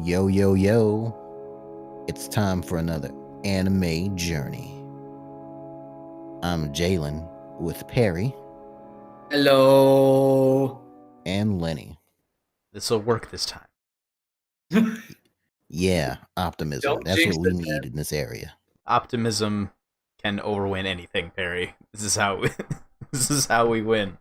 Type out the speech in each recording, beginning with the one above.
Yo, yo, yo. It's time for another anime journey. I'm Jalen with Perry Hello. and Lenny. This will work this time. Yeah, optimism. Don't That's what jinx we it, need in this area. Optimism can overwin anything, Perry. This is how this is how we win.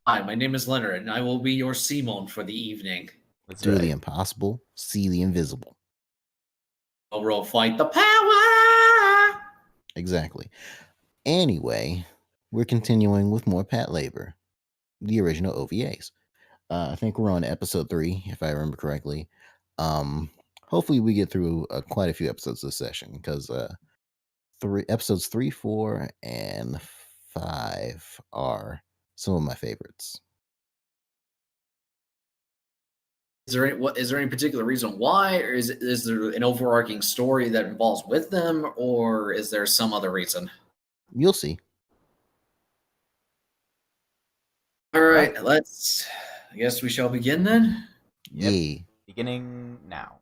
Hi, my name is Leonard, and I will be your Simon for the evening. That's Do right. the impossible, see the invisible. We'll fight the power. Exactly. Anyway, we're continuing with more Patlabor, the original OVAs. I think we're on episode 3, if I remember correctly. Hopefully we get through quite a few episodes this session because episodes 3, 4, and 5 are some of my favorites. Is there any particular reason why, or is there an overarching story that involves with them, or is there some other reason? You'll see. All right, I guess we shall begin then. Yep. Yeah. Beginning now.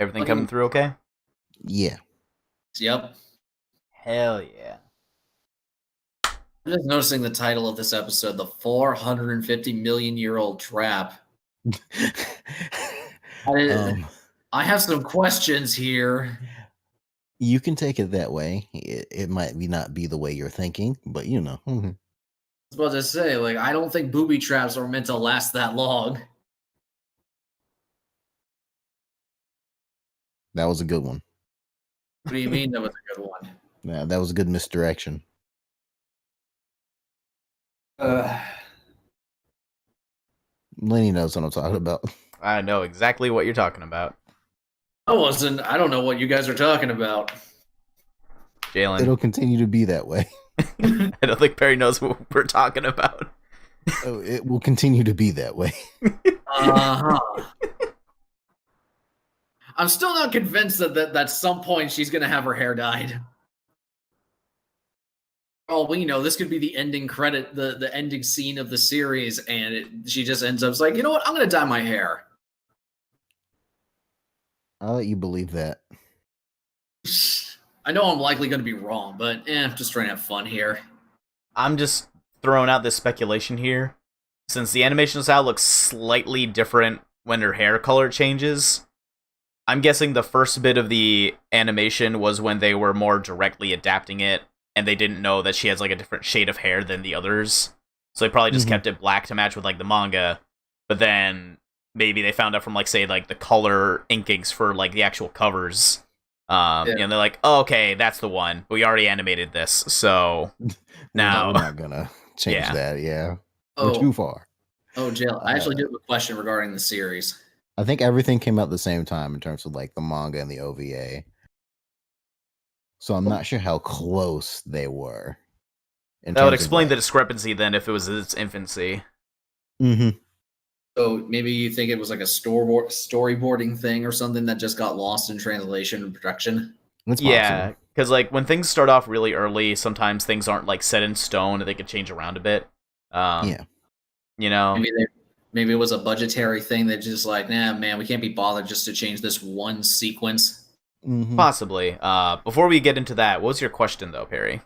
Everything coming through okay? Yeah. Yep. Hell yeah. I'm just noticing the title of this episode, "The 450 Million Year Old Trap." I have some questions here. You can take it that way. It might not be the way you're thinking, but you know. I was about to say, I don't think booby traps are meant to last that long. That was a good one. What do you mean that was a good one? Yeah, that was a good misdirection. Lenny knows what I'm talking about. I know exactly what you're talking about. I don't know what you guys are talking about. Jalen. It'll continue to be that way. I don't think Perry knows what we're talking about. Oh, it will continue to be that way. Uh-huh. I'm still not convinced that at some point she's going to have her hair dyed. Oh, we know this could be the ending credit, the ending scene of the series, and she just ends up like, you know what? I'm going to dye my hair. I'll let you believe that. I know I'm likely going to be wrong, but I'm just trying to have fun here. I'm just throwing out this speculation here. Since the animation style looks slightly different when her hair color changes, I'm guessing the first bit of the animation was when they were more directly adapting it, and they didn't know that she has like a different shade of hair than the others. So they probably just kept it black to match with like the manga, but then maybe they found out from say the color inkings for like the actual covers. And they're like, oh, okay, that's the one. We already animated this, so now we're not gonna change that. Yeah, we're too far. Oh, Jill, I actually do have a question regarding the series. I think everything came out at the same time in terms of like the manga and the OVA. So I'm not sure how close they were. That would explain the discrepancy then if it was its infancy. Mm-hmm. So maybe you think it was like a storyboarding thing or something that just got lost in translation and production? Yeah, because when things start off really early, sometimes things aren't set in stone and they can change around a bit. Yeah. You know? Maybe it was a budgetary thing that just nah, man, we can't be bothered just to change this one sequence. Mm-hmm. Possibly. Before we get into that, what's your question though, Perry?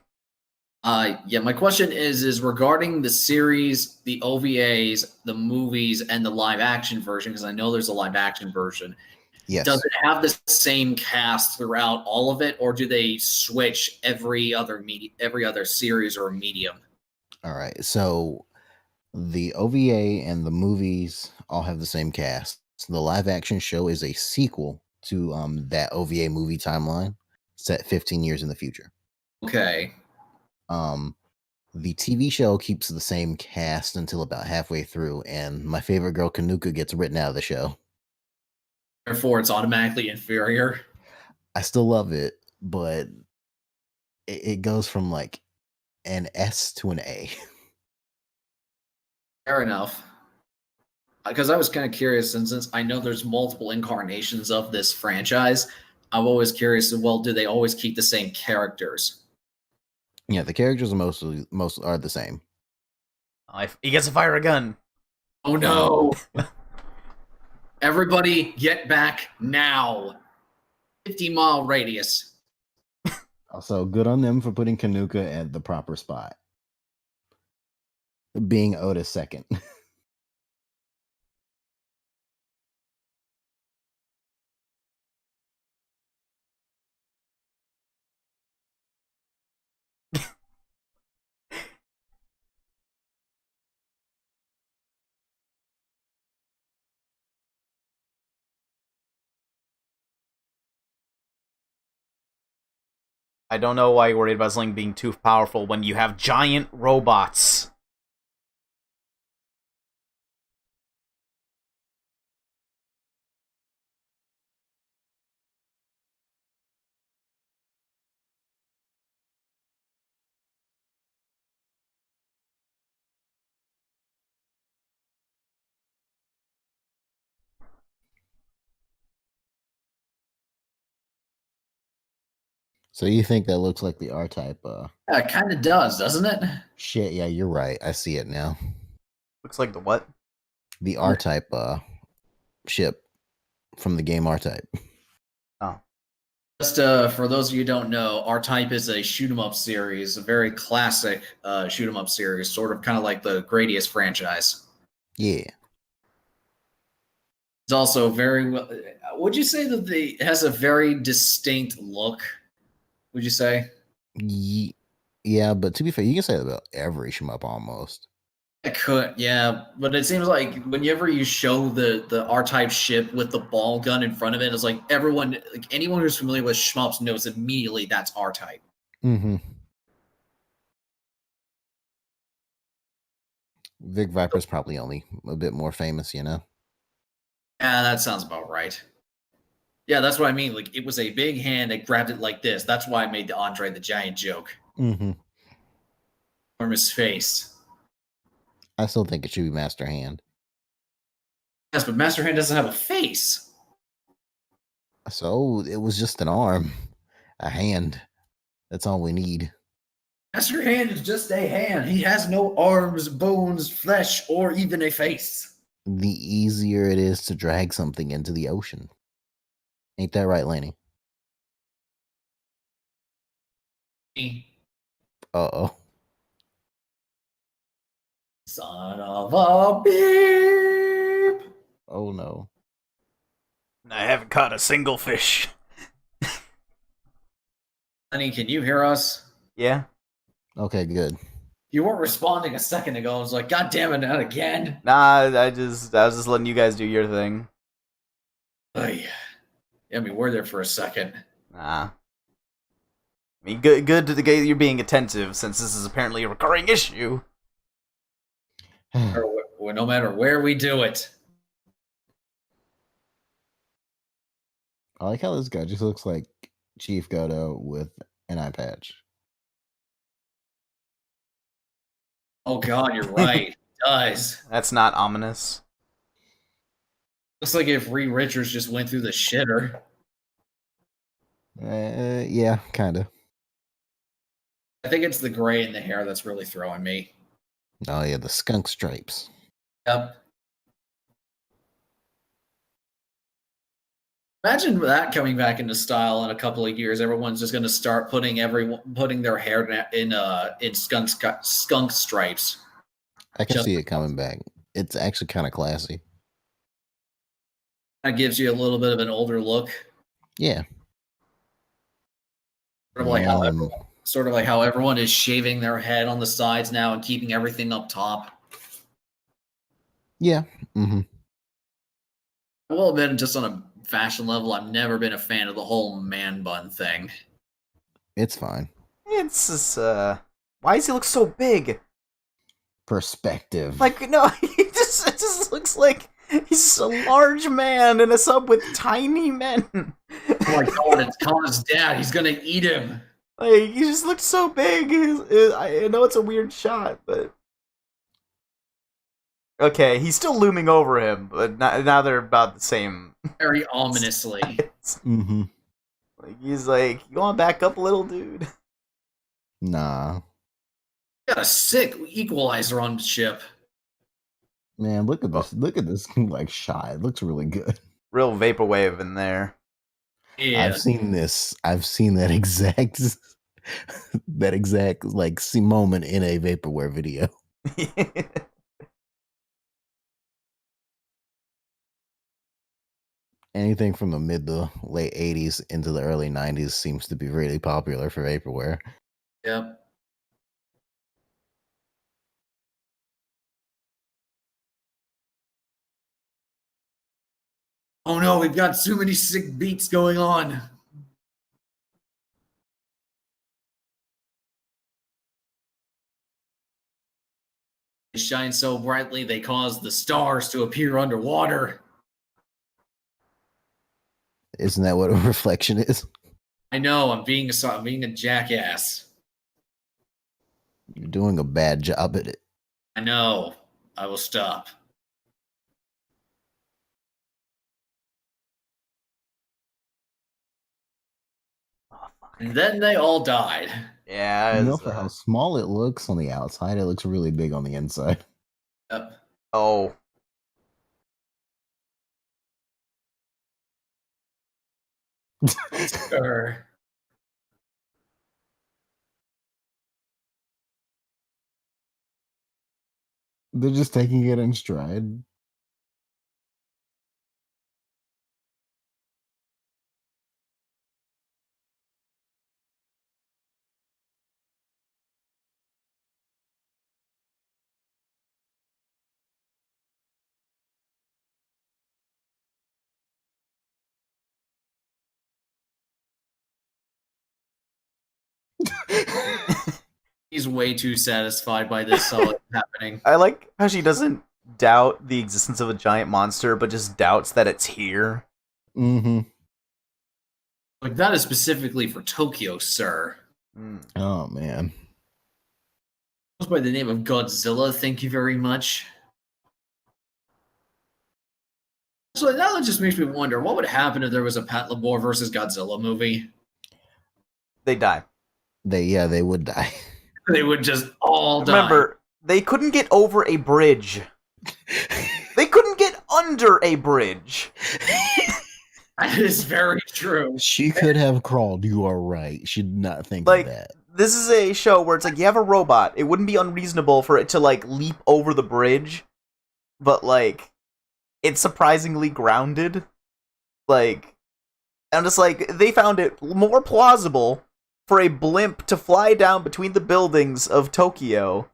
My question is regarding the series, the OVAs, the movies, and the live action version, because I know there's a live action version. Yes. Does it have the same cast throughout all of it, or do they switch every other series or medium? All right. So the OVA and the movies all have the same cast. The live action show is a sequel to that OVA movie timeline set 15 years in the future. Okay. The TV show keeps the same cast until about halfway through, and my favorite girl Kanuka gets written out of the show. Therefore, it's automatically inferior. I still love it, but it goes from like an S to an A. Fair enough. Because I was kind of curious, and since I know there's multiple incarnations of this franchise, I'm always curious, well, do they always keep the same characters? Yeah, the characters are most are the same. He gets to fire a gun. Oh no! Everybody get back now. 50-mile radius. Also, good on them for putting Kanuka at the proper spot. Being Otis second. I don't know why you're worried about Sling being too powerful when you have giant robots. So you think that looks like the R-Type? Yeah, it kind of does, doesn't it? Shit, yeah, you're right. I see it now. Looks like the what? The R-Type ship from the game R-Type. Oh. Just for those of you who don't know, R-Type is a shoot 'em up series, a very classic shoot 'em up series, sort of kind of like the Gradius franchise. Yeah. It's also very well. Would you say that it has a very distinct look? Would you say? Yeah, but to be fair, you can say that about every shmup almost. I could, yeah, but it seems like whenever you show the R-Type ship with the ball gun in front of it, it's like everyone, like anyone who's familiar with shmups knows immediately that's R-Type. Mm-hmm. Vic Viper's probably only a bit more famous, you know? Yeah, that sounds about right. Yeah, that's what I mean. Like, it was a big hand that grabbed it like this. That's why I made the Andre the Giant joke. Mm-hmm. From his face. I still think it should be Master Hand. Yes, but Master Hand doesn't have a face. So it was just an arm, a hand. That's all we need. Master Hand is just a hand. He has no arms, bones, flesh, or even a face. The easier it is to drag something into the ocean. Ain't that right, Laney? Uh-oh. Son of a beep. Oh, no. I haven't caught a single fish. Honey, can you hear us? Yeah. Okay, good. You weren't responding a second ago. I was like, God damn it, not again. Nah, I was just letting you guys do your thing. Ay. Yeah, I mean, we're there for a second. Nah. I mean, good to get you're being attentive, since this is apparently a recurring issue. Or no matter where we do it. I like how this guy just looks like Chief Godo with an eye patch. Oh God, you're right. It does. That's not ominous. Looks like if Reed Richards just went through the shitter. Yeah, kind of. I think it's the gray in the hair that's really throwing me. Oh, yeah, the skunk stripes. Yep. Imagine that coming back into style in a couple of years. Everyone's just going to start putting their hair in skunk stripes. I can see it coming back. It's actually kind of classy. That gives you a little bit of an older look. Yeah. Sort of like how everyone is shaving their head on the sides now and keeping everything up top. Yeah. Mm-hmm. I will admit, just on a fashion level, I've never been a fan of the whole man bun thing. It's fine. It's just, why does he look so big? Perspective. Like, no, it just looks like he's a large man in a sub with tiny men. Oh my God, it's Connor's dad. He's going to eat him. Like, he just looks so big. I know it's a weird shot, but... Okay, he's still looming over him, but now they're about the same. Very ominously. Mm-hmm. Like, he's like, you want to back up a little, dude? Nah. Got a sick equalizer on the ship. Man, look at this. Look at this like shot. It looks really good. Real vaporwave in there. Yeah. I've seen this. I've seen that exact like moment in a vaporware video. Anything from the mid to late 80s into the early 90s seems to be really popular for vaporware. Yep. Oh no, we've got so many sick beats going on. They shine so brightly they cause the stars to appear underwater. Isn't that what a reflection is? I know, I'm being a jackass. You're doing a bad job at it. I know. I will stop. And then they all died. Yeah. You know, for how small it looks on the outside, it looks really big on the inside. Yep. Oh. Sure. They're just taking it in stride. He's way too satisfied by this solid happening. I like how she doesn't doubt the existence of a giant monster, but just doubts that it's here. Mm-hmm. Like, that is specifically for Tokyo, sir. Oh, man. Goes by the name of Godzilla, thank you very much. So now that just makes me wonder, what would happen if there was a Patlabor versus Godzilla movie? They die. They would die. They would just all die. Remember, they couldn't get over a bridge. They couldn't get under a bridge. That is very true. She could have crawled. You are right. She did not think Like, of that. this is a show where it's like, you have a robot. It wouldn't be unreasonable for it to, like, leap over the bridge. But, like, it's surprisingly grounded. Like, I'm just like, they found it more plausible for a blimp to fly down between the buildings of Tokyo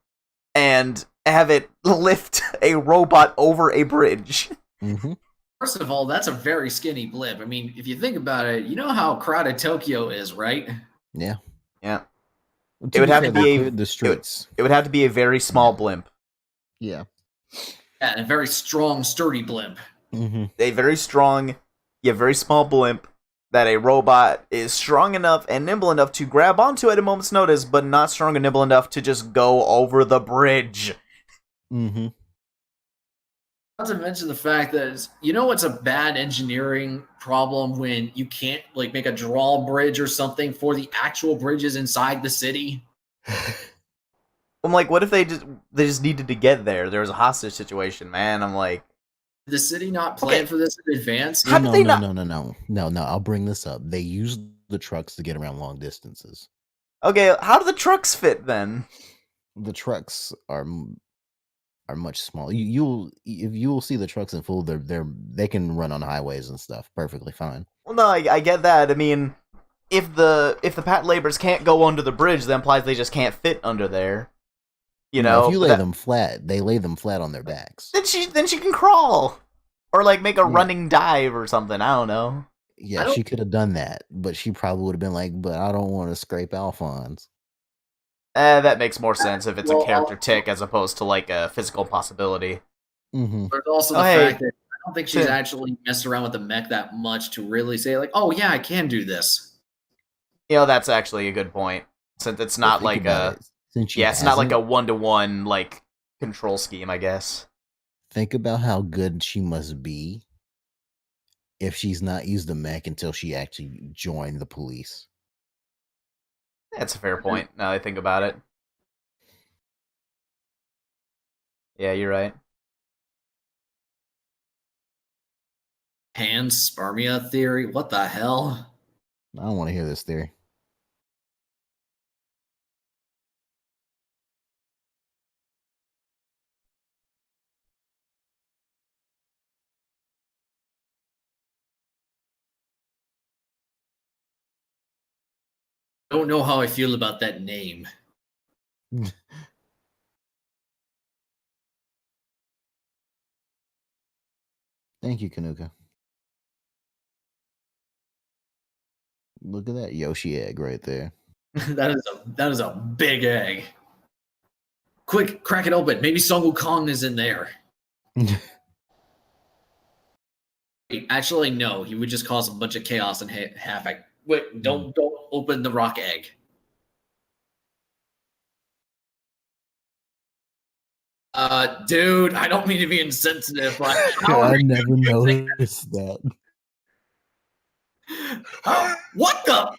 and have it lift a robot over a bridge. Mm-hmm. First of all, that's a very skinny blimp. I mean, if you think about it, you know how crowded Tokyo is, right? Yeah. Yeah. Well, It would have to be the streets. It would have to be a very small blimp. Yeah. Yeah, and a very strong, sturdy blimp. Mm-hmm. A very strong, yet very small blimp that a robot is strong enough and nimble enough to grab onto at a moment's notice, but not strong and nimble enough to just go over the bridge. Mm-hmm. Not to mention the fact that, you know what's a bad engineering problem when you can't, like, make a drawbridge or something for the actual bridges inside the city? I'm like, what if they just needed to get there? There was a hostage situation, man. I'm like, Did the city not plan for this in advance? How did they not- No. I'll bring this up. They use the trucks to get around long distances. okay, how do the trucks fit then? The trucks are much smaller. You'll see the trucks in full. They can run on highways and stuff perfectly fine. Well, no, I get that. I mean, if the Patlabors can't go under the bridge, that implies they just can't fit under there. You know, if you lay them flat, they lay them flat on their backs. Then she can crawl, or like make a running dive or something. I don't know. Yeah, she could have done that, but she probably would have been like, "But I don't want to scrape Alphonse." That makes more sense if it's a character tick as opposed to like a physical possibility. Mm-hmm. There's also the fact that I don't think she's actually messed around with the mech that much to really say, like, "Oh yeah, I can do this." You know, that's actually a good point. Since it's not like it's not like a 1-to-1 like control scheme, I guess. Think about how good she must be if she's not used the mech until she actually joined the police. That's a fair point, now that I think about it. Yeah, you're right. Panspermia theory? What the hell? I don't want to hear this theory. I don't know how I feel about that name. Thank you, Kanuka. Look at that Yoshi egg right there. that is a big egg. Quick, crack it open. Maybe Son Wukong is in there. Actually, no. He would just cause a bunch of chaos and havoc. Wait, don't open the rock egg. Dude, I don't mean to be insensitive, but I never noticed that. What the?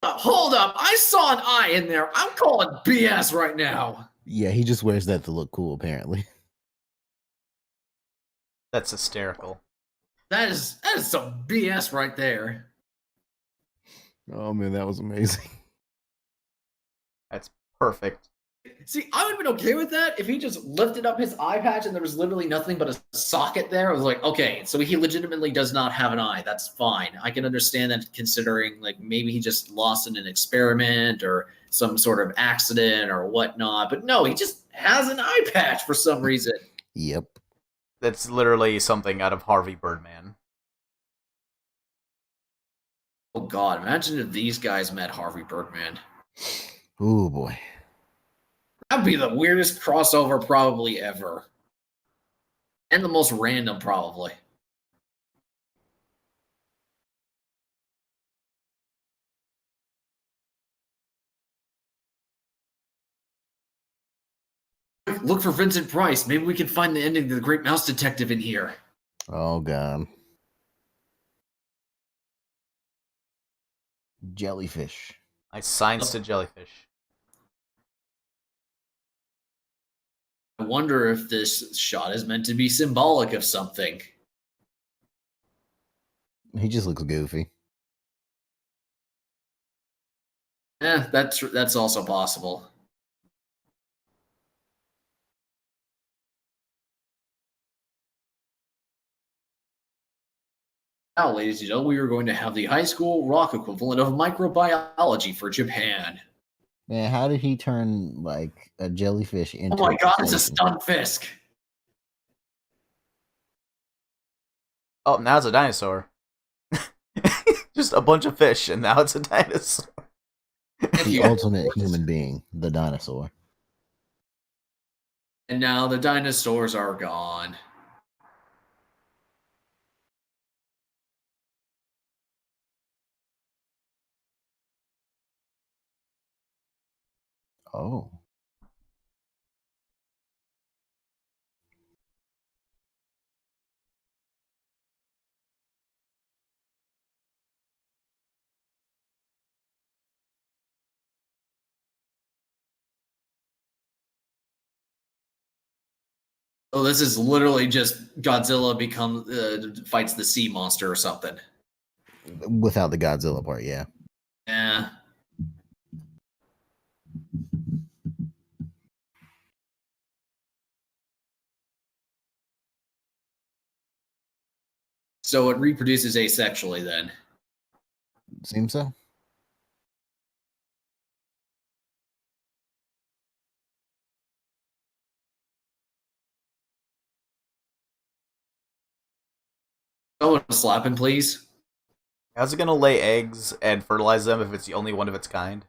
Hold up! I saw an eye in there. I'm calling BS right now. Yeah, he just wears that to look cool, apparently. That's hysterical. That is some BS right there. Oh man, that was amazing. That's perfect. See, I would have been okay with that if he just lifted up his eye patch and there was literally nothing but a socket there. I was like, okay, so he legitimately does not have an eye. That's fine. I can understand that, considering like maybe he just lost in an experiment or some sort of accident or whatnot. But no, he just has an eye patch for some reason. Yep. That's literally something out of Harvey Birdman. Oh God, imagine if these guys met Harvey Birdman. Oh boy. That'd be the weirdest crossover probably ever. And the most random probably. Look for Vincent Price. Maybe we can find the ending to The Great Mouse Detective in here. Oh god. Jellyfish. Nice science to jellyfish. I wonder if this shot is meant to be symbolic of something. He just looks goofy. That's also possible. Now, ladies and gentlemen, we are going to have the high school rock equivalent of microbiology for Japan. Man, how did he turn like a jellyfish into? Oh my God, it's a stunfisk. Oh, now it's a dinosaur. Just a bunch of fish, and now it's a dinosaur. The ultimate human being, the dinosaur. And now the dinosaurs are gone. Oh. Oh, this is literally just Godzilla fights the sea monster or something. Without the Godzilla part, yeah. Yeah. So it reproduces asexually then. Seems so. Someone slap him, please. How's it gonna lay eggs and fertilize them if it's the only one of its kind?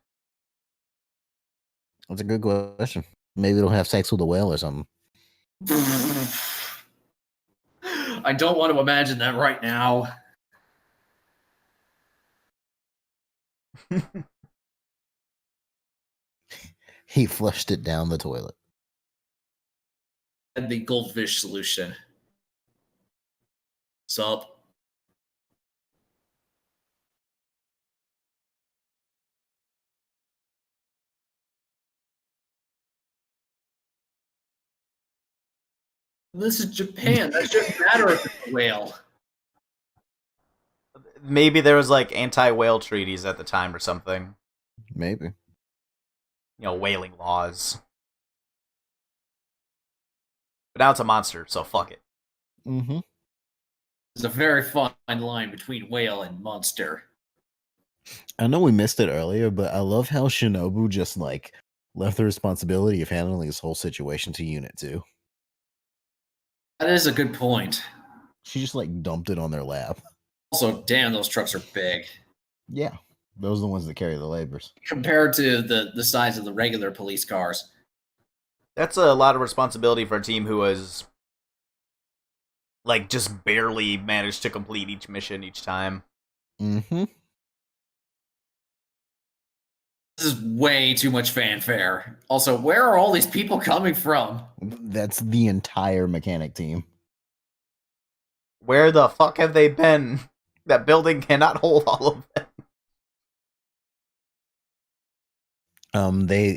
That's a good question. Maybe it'll have sex with a whale or something. I don't want to imagine that right now. He flushed it down the toilet. And the goldfish solution. Sup? This is Japan. That shouldn't matter if it's a whale. Maybe there was like anti-whale treaties at the time or something. Maybe. You know, whaling laws. But now it's a monster, so fuck it. Mm-hmm. There's a very fine line between whale and monster. I know we missed it earlier, but I love how Shinobu just like left the responsibility of handling this whole situation to Unit 2. That is a good point. She just like dumped it on their lap. Also, damn, those trucks are big. Yeah. Those are the ones that carry the labors. Compared to the size of the regular police cars. That's a lot of responsibility for a team who has like just barely managed to complete each mission each time. Mm-hmm. This is way too much fanfare. Also, where are all these people coming from? That's the entire mechanic team. Where the fuck have they been? That building cannot hold all of them.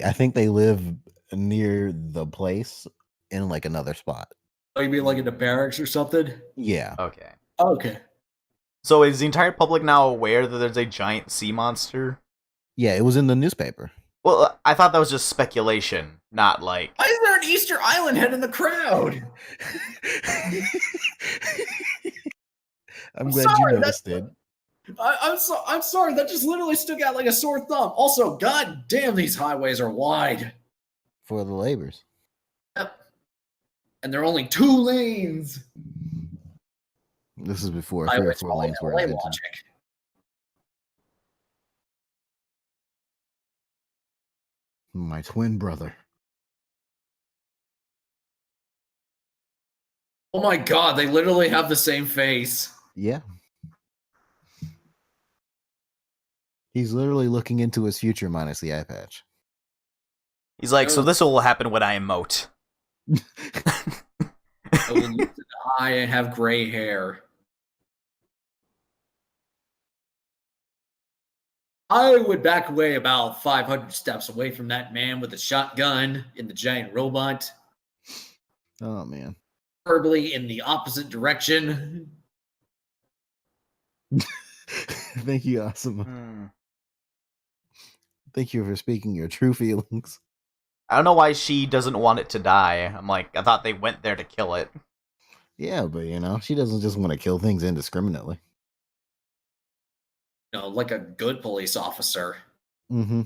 I think they live near the place in like another spot. Oh, you mean like in the barracks or something? Yeah. Okay. Okay. So is the entire public now aware that there's a giant sea monster? Yeah, it was in the newspaper. Well, I thought that was just speculation, not like... Why is there an Easter Island head in the crowd? I'm glad you noticed it. I'm sorry, that just literally stuck out like a sore thumb. Also, god damn, these highways are wide. For the labors. Yep. And they're only 2 lanes. This is before 3 or 4 lanes were invented. Logic. My twin brother. Oh my god, they literally have the same face. Yeah. He's literally looking into his future minus the eye patch. He's like, so this will happen when I emote. I will use an eye and have gray hair. I would back away about 500 steps away from that man with a shotgun in the giant robot. Oh, man. Preferably in the opposite direction. Thank you, Asuma. Thank you for speaking your true feelings. I don't know why she doesn't want it to die. I'm like, I thought they went there to kill it. Yeah, but you know, she doesn't just want to kill things indiscriminately. You know, like a good police officer. Mm-hmm.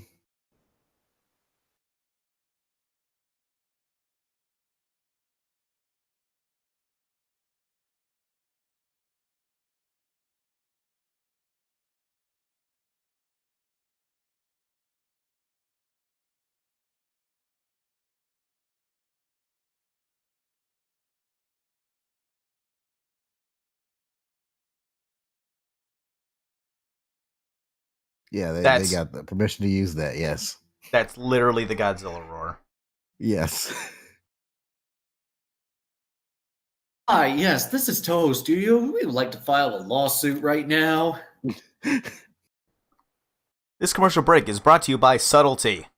Yeah, they got the permission to use that, yes. That's literally the Godzilla roar. Yes. Hi, yes, this is Toho Studio. We would like to file a lawsuit right now. This commercial break is brought to you by Subtlety.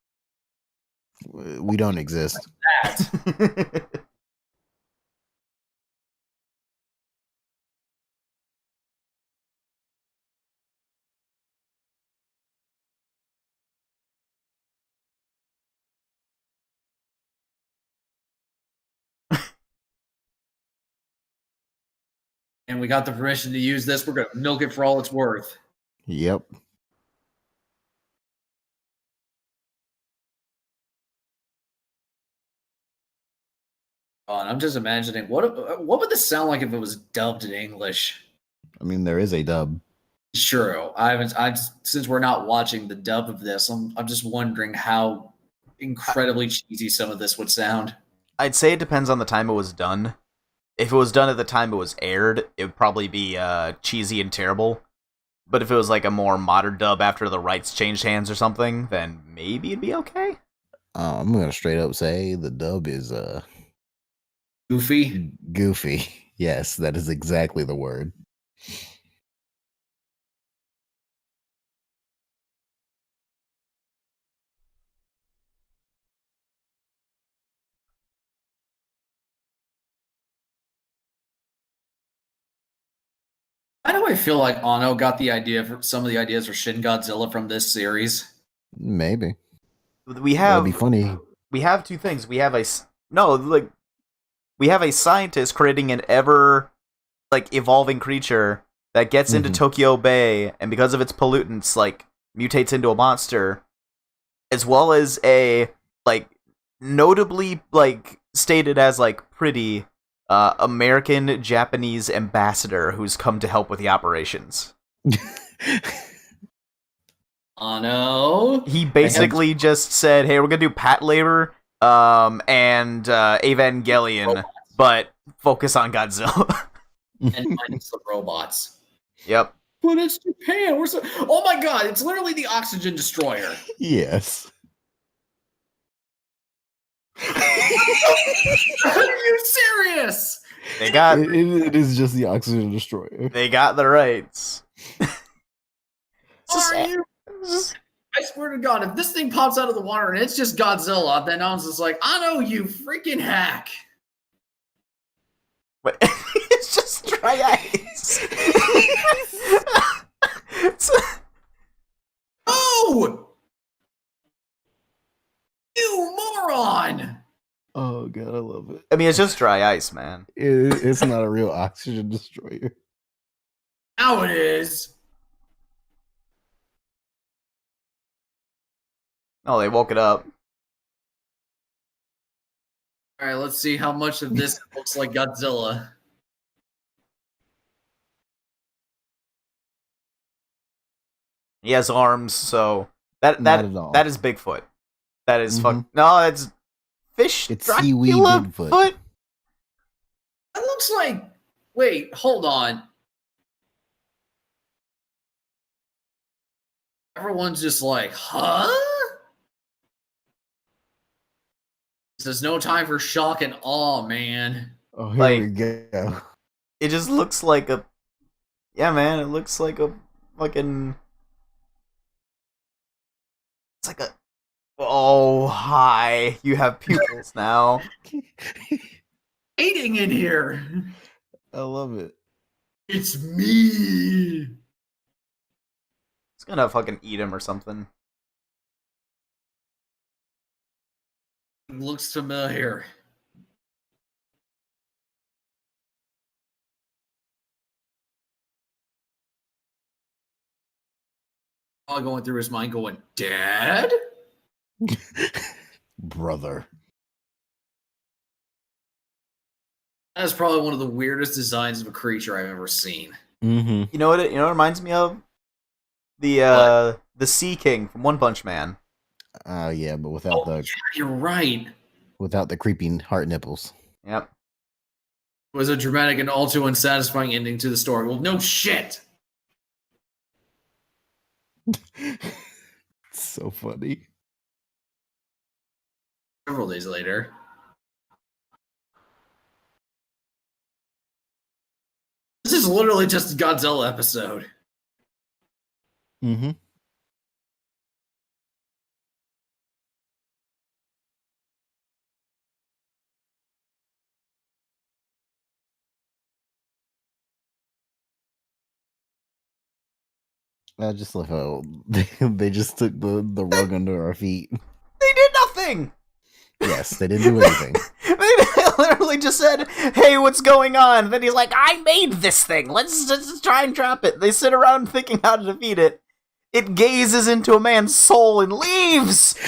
We don't exist. That. And we got the permission to use this. We're going to milk it for all it's worth. Yep. And I'm just imagining what would this sound like if it was dubbed in English? I mean, there is a dub. True. Since we're not watching the dub of this, I'm just wondering how incredibly cheesy some of this would sound. I'd say it depends on the time it was done. If it was done at the time it was aired, it would probably be cheesy and terrible. But if it was like a more modern dub after the rights changed hands or something, then maybe it'd be okay. I'm gonna straight up say the dub is Goofy. Goofy. Yes, that is exactly the word. I know I feel like Anno got the idea for some of the ideas for Shin Godzilla from this series. Maybe. We That'd be have funny. we have two things. We have we have a scientist creating an ever evolving creature that gets into Tokyo Bay, and because of its pollutants, mutates into a monster, as well as a notably stated as pretty American Japanese ambassador who's come to help with the operations. Anno. He basically just said, "Hey, we're gonna do Patlabor, and Evangelion, but focus on Godzilla." And minus the robots. Yep. But it's Japan. Oh my god! It's literally the oxygen destroyer. Yes. Are you serious? They got. It is just the oxygen destroyer. They got the rights. Are you? I swear to God, if this thing pops out of the water and it's just Godzilla, then I was just like, I know you freaking hack. But it's just dry ice. Oh! You moron! Oh god, I love it. I mean, it's just dry ice, man. It's not a real oxygen destroyer. Now it is. Oh, they woke it up. All right, let's see how much of this looks like Godzilla. He has arms, so that is Bigfoot. That is no, it's fish. It's Dracula seaweed Bigfoot. foot. That looks like. Wait, hold on. Everyone's just like, huh? There's no time for shock and awe, man. Oh, here we go. It just looks like a. Yeah, man. It looks like a fucking. It's like a. Oh, hi. You have pupils now. Eating in here. I love it. It's me. It's gonna fucking eat him or something. Looks familiar. All going through his mind going, Dad? Brother. That's probably one of the weirdest designs of a creature I've ever seen. Mm-hmm. You know what? It reminds me of the Sea King from One Punch Man. Oh yeah, but without yeah, you're right. Without the creeping heart nipples. Yep. It was a dramatic and all too unsatisfying ending to the story. Well, no shit. So funny. Several days later. This is literally just a Godzilla episode. Mm-hmm. I just love how they just took the rug under our feet. They did nothing! Yes, they didn't do anything. They literally just said, "Hey, what's going on?" Then he's like, "I made this thing. Let's just try and drop it." They sit around thinking how to defeat it. It gazes into a man's soul and leaves.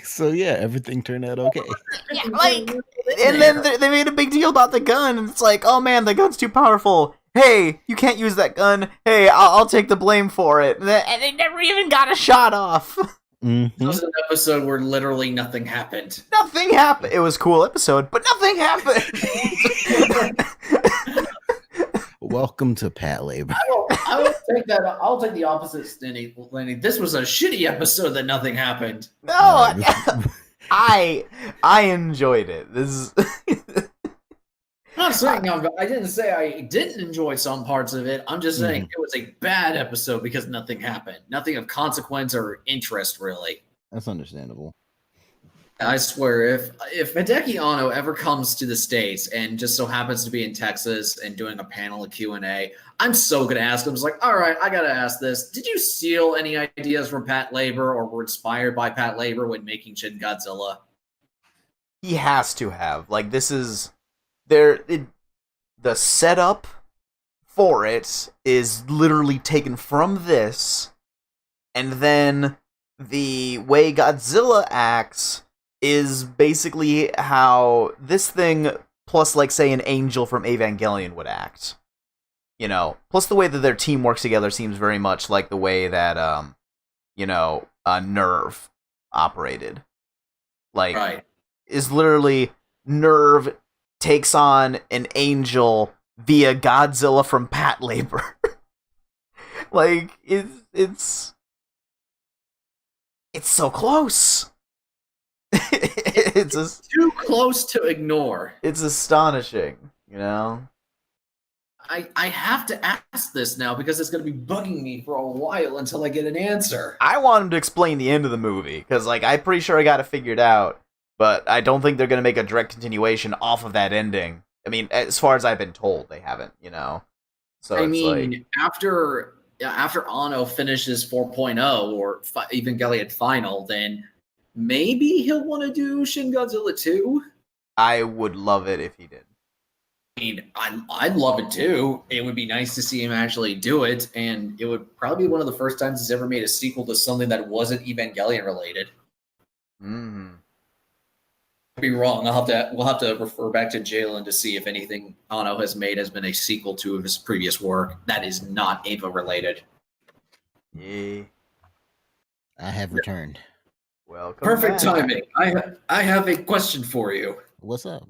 So yeah, everything turned out okay. Yeah, and then they made a big deal about the gun, and it's like, "Oh man, the gun's too powerful. Hey, you can't use that gun. Hey, I'll take the blame for it." And they never even got a shot off. Mm-hmm. This was an episode where literally nothing happened. Nothing happened. It was a cool episode, but nothing happened. Welcome to Patlabor. I will take that. I'll take the opposite, Lenny. This was a shitty episode that nothing happened. No, I enjoyed it. This is. I'm not saying I didn't say I didn't enjoy some parts of it. I'm just saying it was a bad episode because nothing happened. Nothing of consequence or interest, really. That's understandable. I swear, if Hideki Anno ever comes to the States and just so happens to be in Texas and doing a panel of Q&A, I'm so gonna ask him. It's like, all right, I gotta ask this. Did you steal any ideas from Patlabor or were inspired by Patlabor when making Shin Godzilla? He has to have. Like, this is the setup for it is literally taken from this, and then the way Godzilla acts is basically how this thing, plus, like, say, an angel from Evangelion would act. You know, plus the way that their team works together seems very much like the way that, Nerve operated. Like, Right. is literally Nerve takes on an angel via Godzilla from Patlabor. Like, it's so close. It's too close to ignore. It's astonishing, you know? I have to ask this now because it's going to be bugging me for a while until I get an answer. I want him to explain the end of the movie, because, like, I'm pretty sure I got it figured out, but I don't think they're going to make a direct continuation off of that ending. I mean, as far as I've been told, they haven't, you know? So I mean, after Anno finishes 4.0 or Evangelion Final, then maybe he'll want to do Shin Godzilla 2. I would love it if he did. I mean, I'd love it too. It would be nice to see him actually do it, and it would probably be one of the first times he's ever made a sequel to something that wasn't Evangelion related. I'd be wrong. We'll have to refer back to Jalen to see if anything Anno has made has been a sequel to his previous work that is not Ava related. Yeah. I have returned. Welcome Perfect back. timing. I have a question for you. What's up?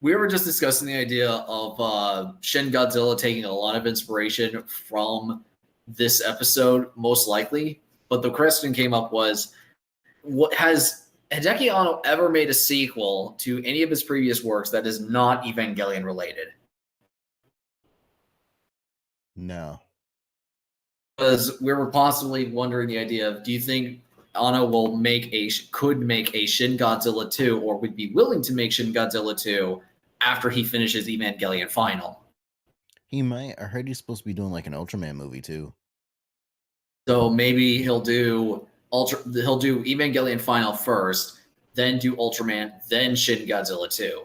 We were just discussing the idea of Shin Godzilla taking a lot of inspiration from this episode, most likely. But the question came up was, what has Hideki Anno ever made a sequel to any of his previous works that is not Evangelion related? No. Because we were possibly wondering the idea of, do you think Anno could make a Shin Godzilla 2, or would be willing to make Shin Godzilla 2 after he finishes Evangelion Final? He might. I heard he's supposed to be doing like an Ultraman movie too. So maybe he'll do Evangelion Final first, then do Ultraman, then Shin Godzilla 2.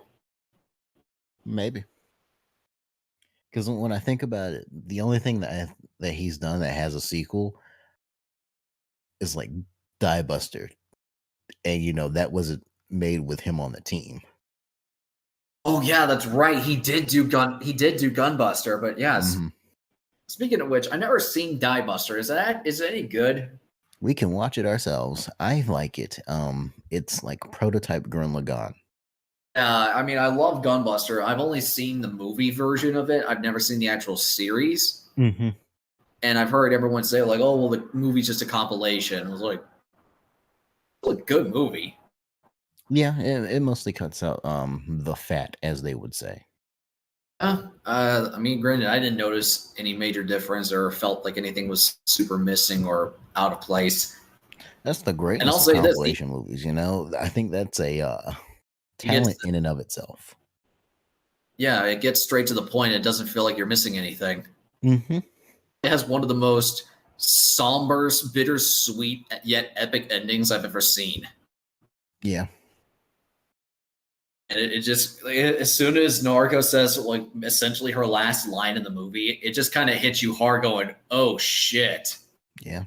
Maybe. Because when I think about it, the only thing that he's done that has a sequel is like Die Buster, and that wasn't made with him on the team. Oh yeah, that's right. He did do Gunbuster, but yes. Mm-hmm. Speaking of which, I've never seen Die Buster. Is it any good? We can watch it ourselves. I like it. It's like prototype Gurren Lagann. I mean, I love Gunbuster. I've only seen the movie version of it. I've never seen the actual series. Mm-hmm. And I've heard everyone say, like, oh, well, the movie's just a compilation. I was like, it's a good movie. Yeah, it mostly cuts out the fat, as they would say. I mean, granted, I didn't notice any major difference or felt like anything was super missing or out of place. That's the greatness of compilation movies, I think that's a talent in and of itself. Yeah, it gets straight to the point. It doesn't feel like you're missing anything. Mm-hmm. It has one of the most somber, bittersweet, yet epic endings I've ever seen. Yeah. And it just, as soon as Noriko says, like, essentially her last line in the movie, it just kind of hits you hard going, oh, shit. Yeah.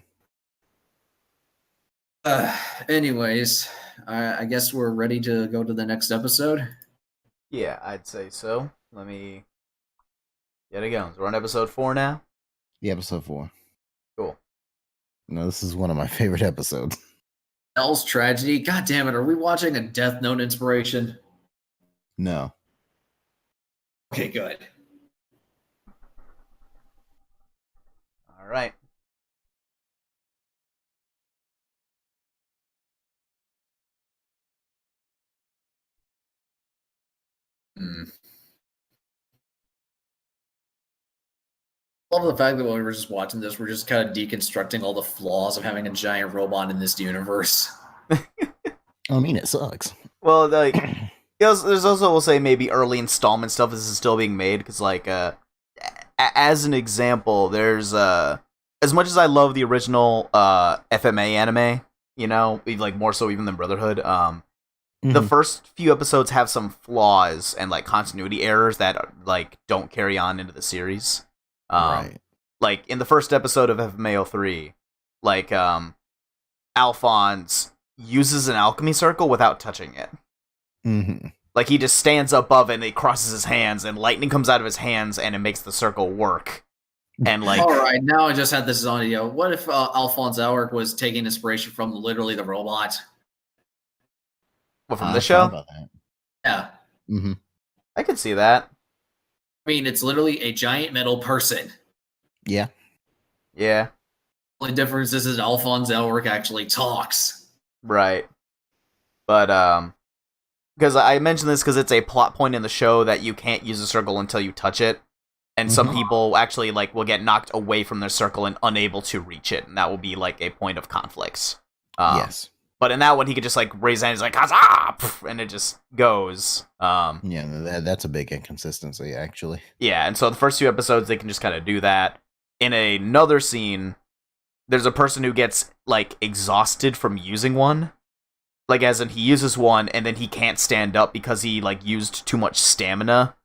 Anyways, I guess we're ready to go to the next episode. Yeah, I'd say so. Let me get it going. So we're on episode 4 now? Yeah, episode 4. Cool. No, this is one of my favorite episodes. Elle's Tragedy? God damn it, are we watching a Death Note inspiration? No. Okay, good. All right. I love the fact that when we were just watching this, we're just kind of deconstructing all the flaws of having a giant robot in this universe. I mean, it sucks. Well, like, there's also, we'll say, maybe early installment stuff this is still being made, because, like, as an example, there's, as much as I love the original, FMA anime, you know, like, more so even than Brotherhood, the first few episodes have some flaws and, like, continuity errors that, like, don't carry on into the series. Right. Like, in the first episode of FMA 03, like, Alphonse uses an alchemy circle without touching it. Mm-hmm. Like, he just stands above it and he crosses his hands, and lightning comes out of his hands, and it makes the circle work. And, like... Alright, now I just had this audio. What if Alphonse Elric was taking inspiration from literally the robot? What, from the show? About that. Yeah. Mm-hmm. I could see that. I mean, it's literally a giant metal person. Yeah. Yeah. The only difference is that Alphonse Elric actually talks. Right. But, because I mentioned this because it's a plot point in the show that you can't use a circle until you touch it. And some people actually, like, will get knocked away from their circle and unable to reach it. And that will be, like, a point of conflicts. Yes. But in that one, he could just, like, raise his hand, he's like, huzzah! And it just goes. Yeah, that's a big inconsistency, actually. Yeah, and so the first few episodes, they can just kind of do that. In another scene, there's a person who gets, like, exhausted from using one. Like, as in, he uses one, and then he can't stand up because he, like, used too much stamina.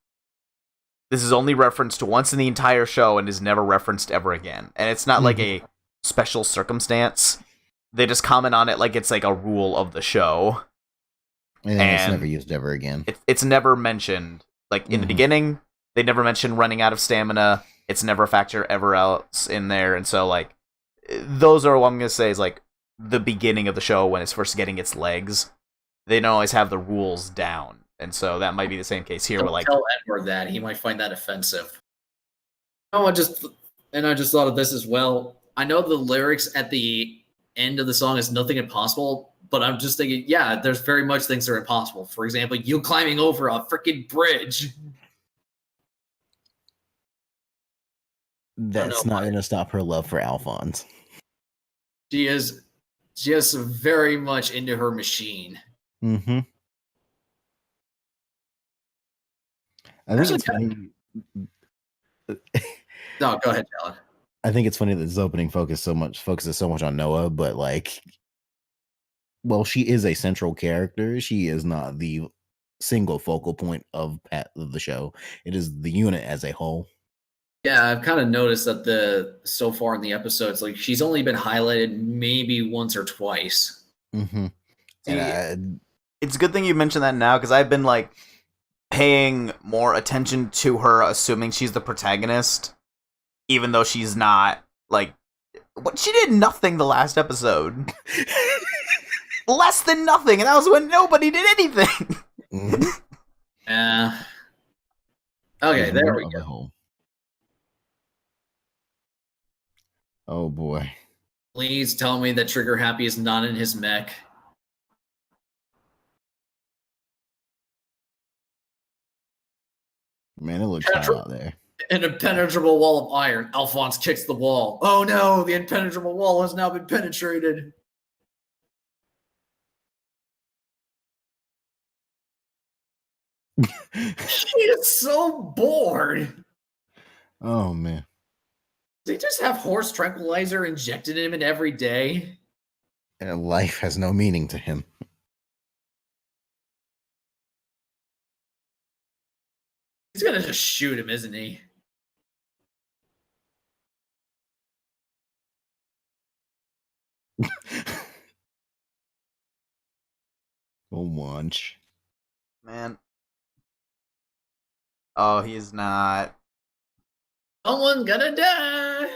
This is only referenced once in the entire show and is never referenced ever again. And it's not, like, a special circumstance. They just comment on it like it's, like, a rule of the show. And it's never used ever again. It's never mentioned. Like, in the beginning, they never mentioned running out of stamina. It's never a factor ever else in there. And so, like, those are what I'm going to say is, like, the beginning of the show when it's first getting its legs. They don't always have the rules down. And so that might be the same case here. Don't where, like, tell Edward that. He might find that offensive. No, I just thought of this as well. I know the lyrics at the end of the song is nothing impossible, but I'm just thinking, yeah, there's very much things that are impossible. For example, you climbing over a freaking bridge. That's not going to stop her love for Alphonse. She is just very much into her machine. Mm-hmm. I think it's funny. No, go ahead, Alan. I think it's funny that this opening focuses so much on Noah, but, like, well, she is a central character. She is not the single focal point of the show. It is the unit as a whole. Yeah, I've kind of noticed that so far in the episodes, like, she's only been highlighted maybe once or twice. Mm-hmm. It's a good thing you mentioned that now, because I've been, like, paying more attention to her, assuming she's the protagonist, even though she's not. Like, what, she did nothing the last episode. Less than nothing, and that was when nobody did anything. Okay, there we go. Oh boy. Please tell me that Trigger Happy is not in his mech. Man, it looks hot out there. An impenetrable wall of iron. Alphonse kicks the wall. Oh no, the impenetrable wall has now been penetrated. He is so bored. Oh man. Does he just have horse tranquilizer injected in him every day? And life has no meaning to him. He's gonna just shoot him, isn't he? Go munch. Man. Oh, he's not. Someone's gonna die.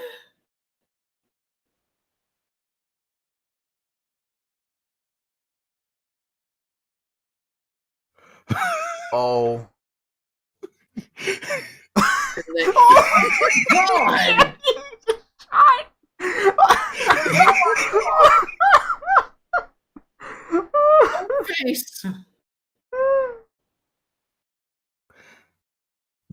Oh. Oh my god! Face.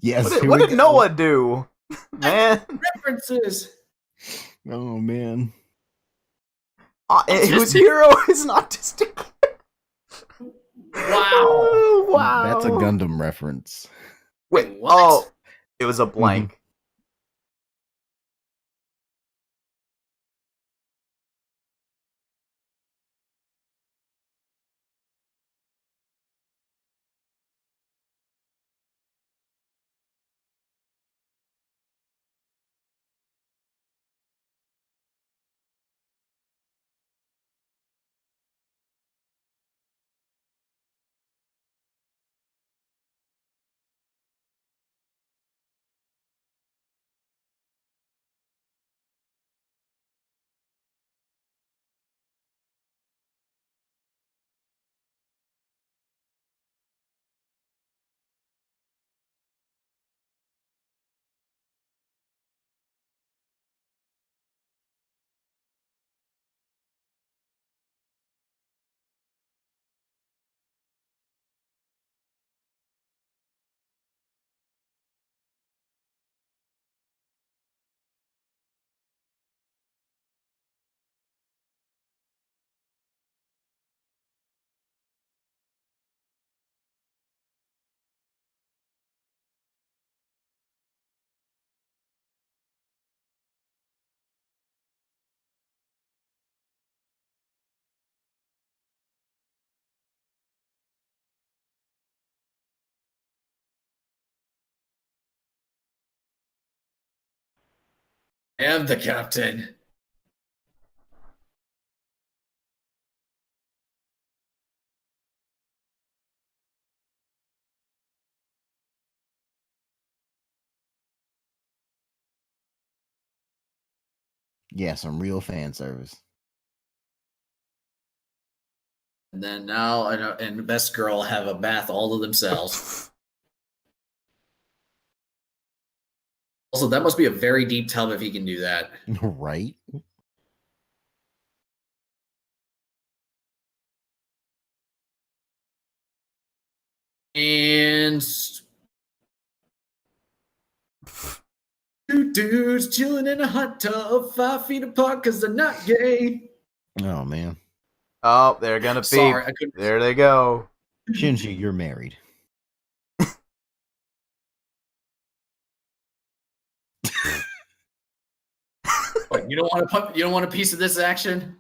Yes. What did Noah do? Man. References. Oh man. Whose hero is an autistic kid? Wow. Wow. That's a Gundam reference. Wait, what? Oh, it was a blank. I am the captain. Yeah, some real fan service. And then now, and the best girl have a bath all to themselves. Also, that must be a very deep tub if he can do that. Right? And two dudes chilling in a hot tub 5 feet apart because they're not gay. Oh, man. Oh, they're gonna be. Sorry, I couldn't. There they go. Shinji, you're married. Wait, you don't want a piece of this action?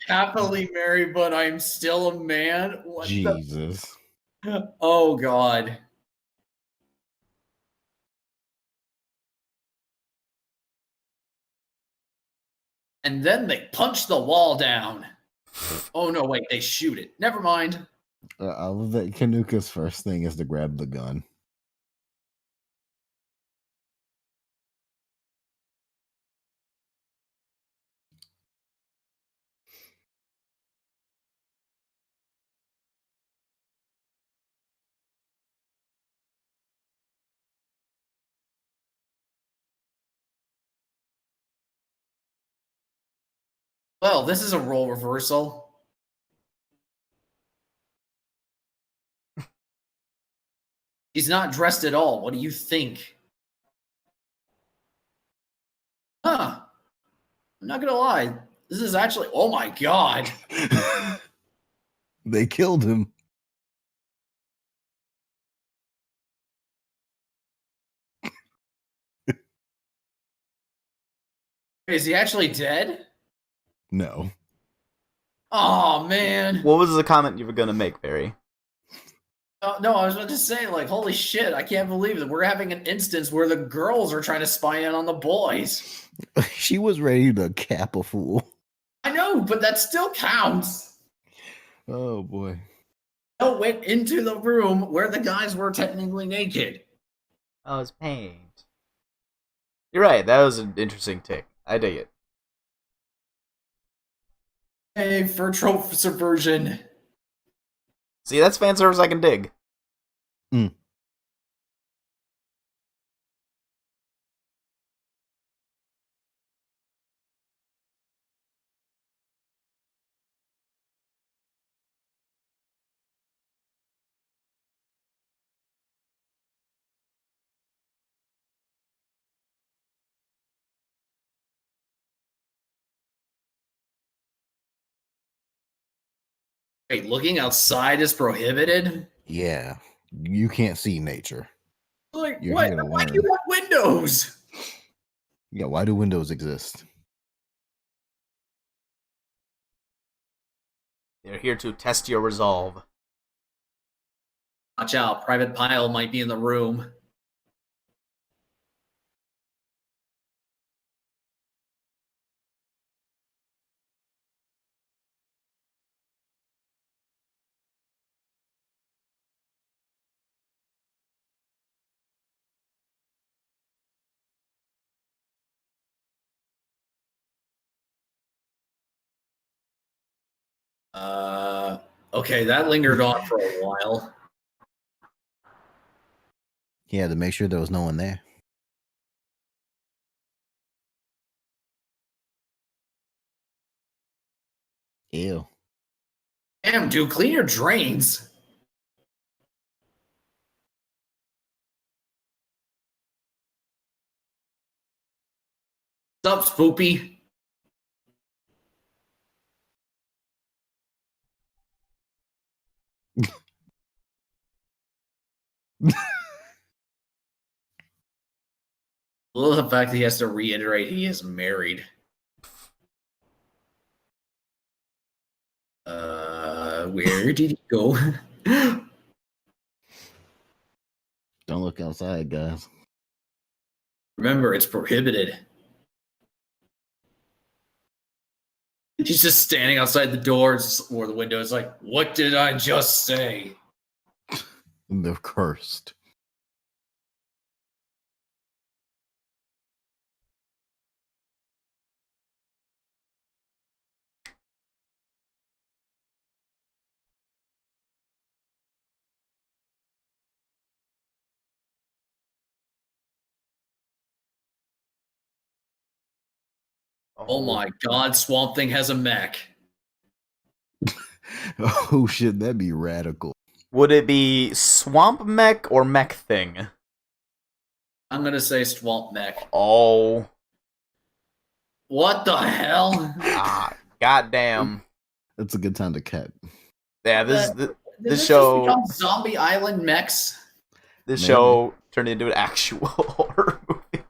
Happily married, but I'm still a man. What Jesus. the? Oh God. And then they punch the wall down. Oh no, wait, they shoot it. Never mind. I love that Kanuka's first thing is to grab the gun. Well, this is a role reversal. He's not dressed at all. What do you think? Huh. I'm not gonna lie. This is actually, oh my God. They killed him. Is he actually dead? No. Oh man. What was the comment you were gonna make, Barry? No, I was about to say, like, holy shit, I can't believe that we're having an instance where the girls are trying to spy in on the boys. She was ready to cap a fool. I know, but that still counts. Oh, boy. They went into the room where the guys were technically naked. Oh, it's paint. You're right. That was an interesting take. I dig it. Hey, for trope subversion. See, that's fan service I can dig. Wait, looking outside is prohibited? Yeah, you can't see nature. Like, You're what? here to Why do learn. you have windows? Yeah, why do windows exist? They're here to test your resolve. Watch out, Private Pile might be in the room. Okay, that lingered on for a while. Yeah, to make sure there was no one there. Ew. Damn, dude, clean your drains. What's up, Spoopy? I love the fact that he has to reiterate he is married. Where did he go? Don't look outside, guys. Remember, it's prohibited. He's just standing outside the doors or the window. It's like, what did I just say? They're cursed. Oh my god, Swamp Thing has a mech. Oh shit, that'd be radical. Would it be Swamp Mech or Mech Thing? I'm gonna say Swamp Mech. Oh. What the hell? Goddamn. That's a good time to cut. Yeah, Did this just show become Zombie Island mechs. this Maybe. show turned into an actual horror movie.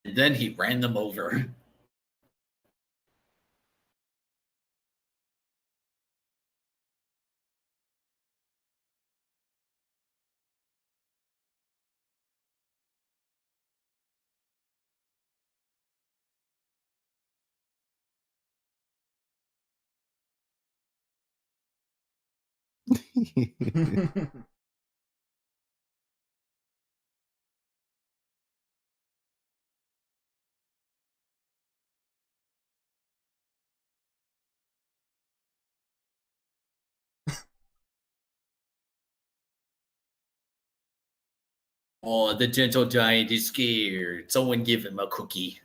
And then he ran them over. Oh, the gentle giant is scared. Someone give him a cookie.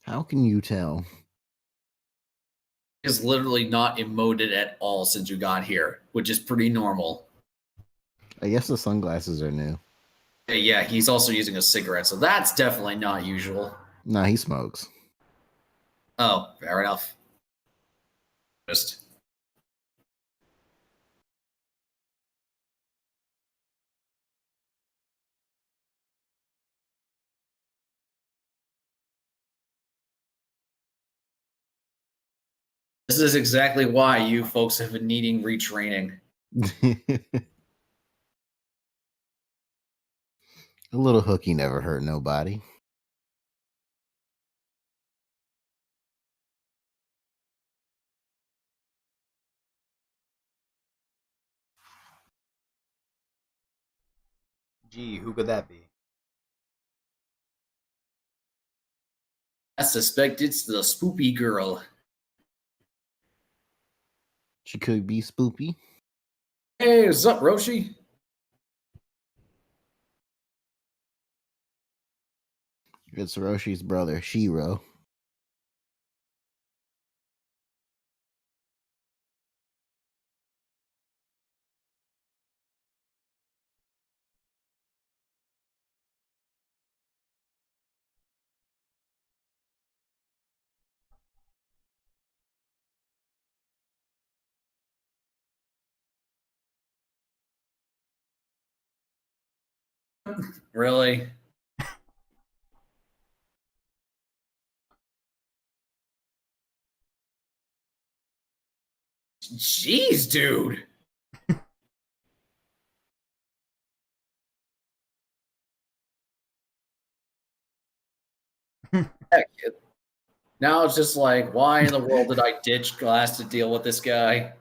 How can you tell? Is literally not emoted at all since you got here, which is pretty normal. I guess the sunglasses are new. Yeah, he's also using a cigarette, so that's definitely not usual. Nah, he smokes. Oh, fair enough. Just this is exactly why you folks have been needing retraining. A little hooky never hurt nobody. Gee, who could that be? I suspect it's the spoopy girl. She could be spoopy. Hey, what's up, Roshi? It's Roshi's brother, Shiro. Really? Jeez, dude. Heck, now it's just like, why in the world did I ditch Glass to deal with this guy?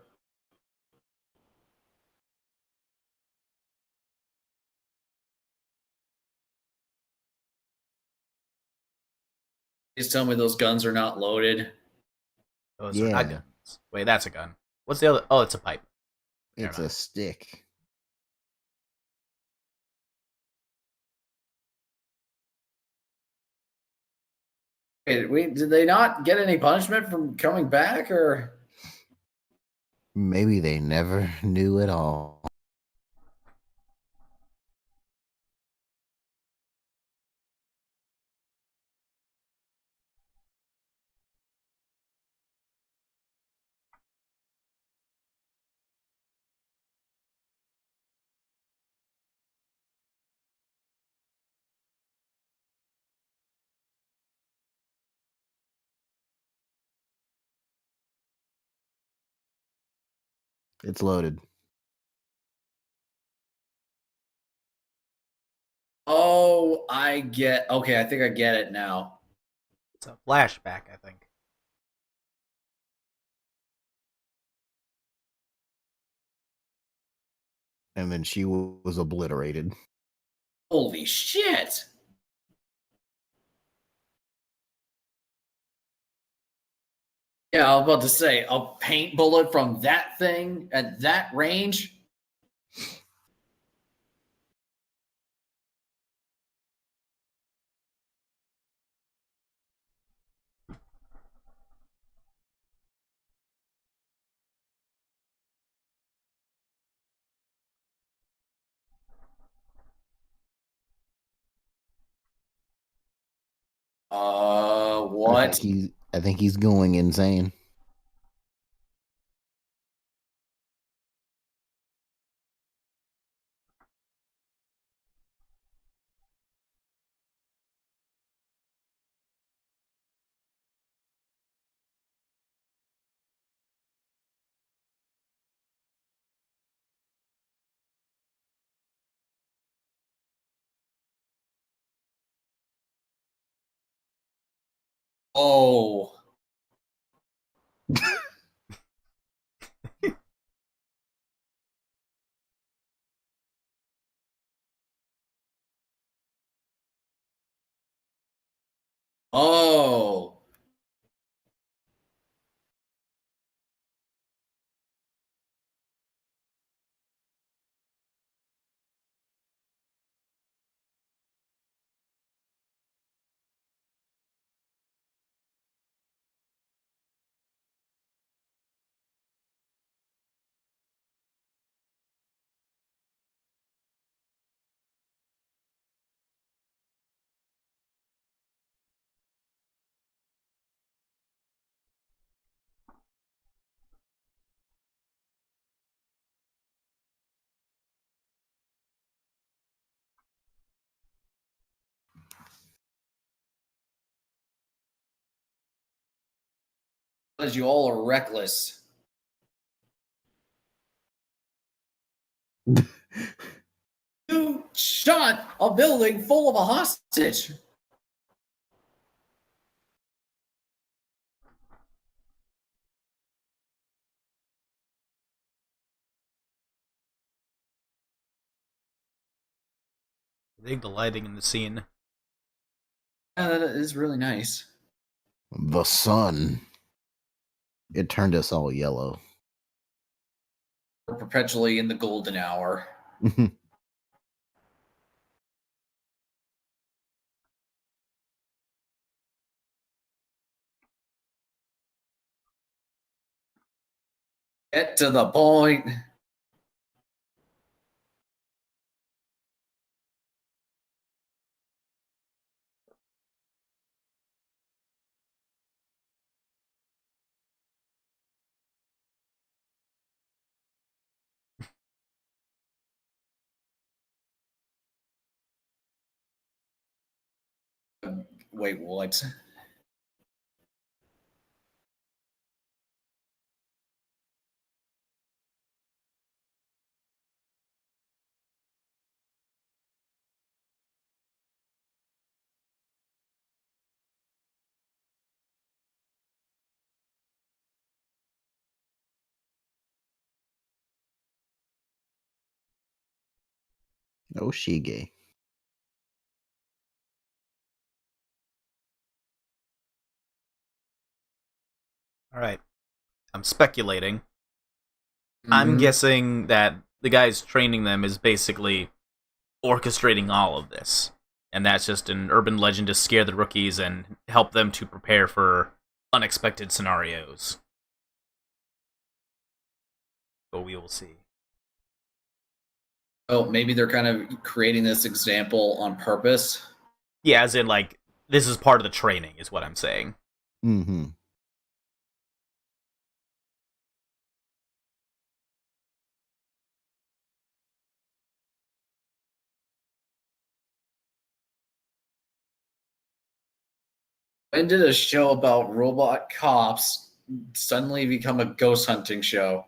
Please tell me those guns are not loaded. Those are not Yeah, guns. Wait, that's a gun. What's the other? Oh, it's a pipe. it's a stick. Wait, did they not get any punishment from coming back, or? Maybe they never knew at all. It's loaded. Oh, I get. Okay, I think I get it now. It's a flashback, I think. And then she was obliterated. Holy shit! Yeah, I was about to say a paint bullet from that thing at that range. What? I think he's going insane. Oh. Oh. Because you all are reckless. You shot a building full of a hostage. I think the lighting in the scene. Yeah, that is really nice. The sun. It turned us all yellow. We're perpetually in the golden hour. Get to the point. Wait, what? Oh, Shige. All right. I'm speculating. I'm Mhm. guessing that the guy's training them is basically orchestrating all of this. And that's just an urban legend to scare the rookies and help them to prepare for unexpected scenarios. But we will see. Oh, maybe they're kind of creating this example on purpose. Yeah, as in, like, this is part of the training, is what I'm saying. Mm-hmm. When did a show about robot cops suddenly become a ghost hunting show?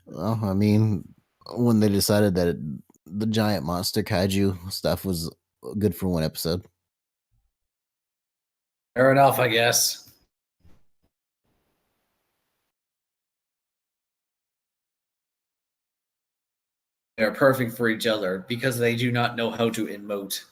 Well, I mean, when they decided that the giant monster kaiju stuff was good for one episode. Fair enough, I guess. They're perfect for each other because they do not know how to emote.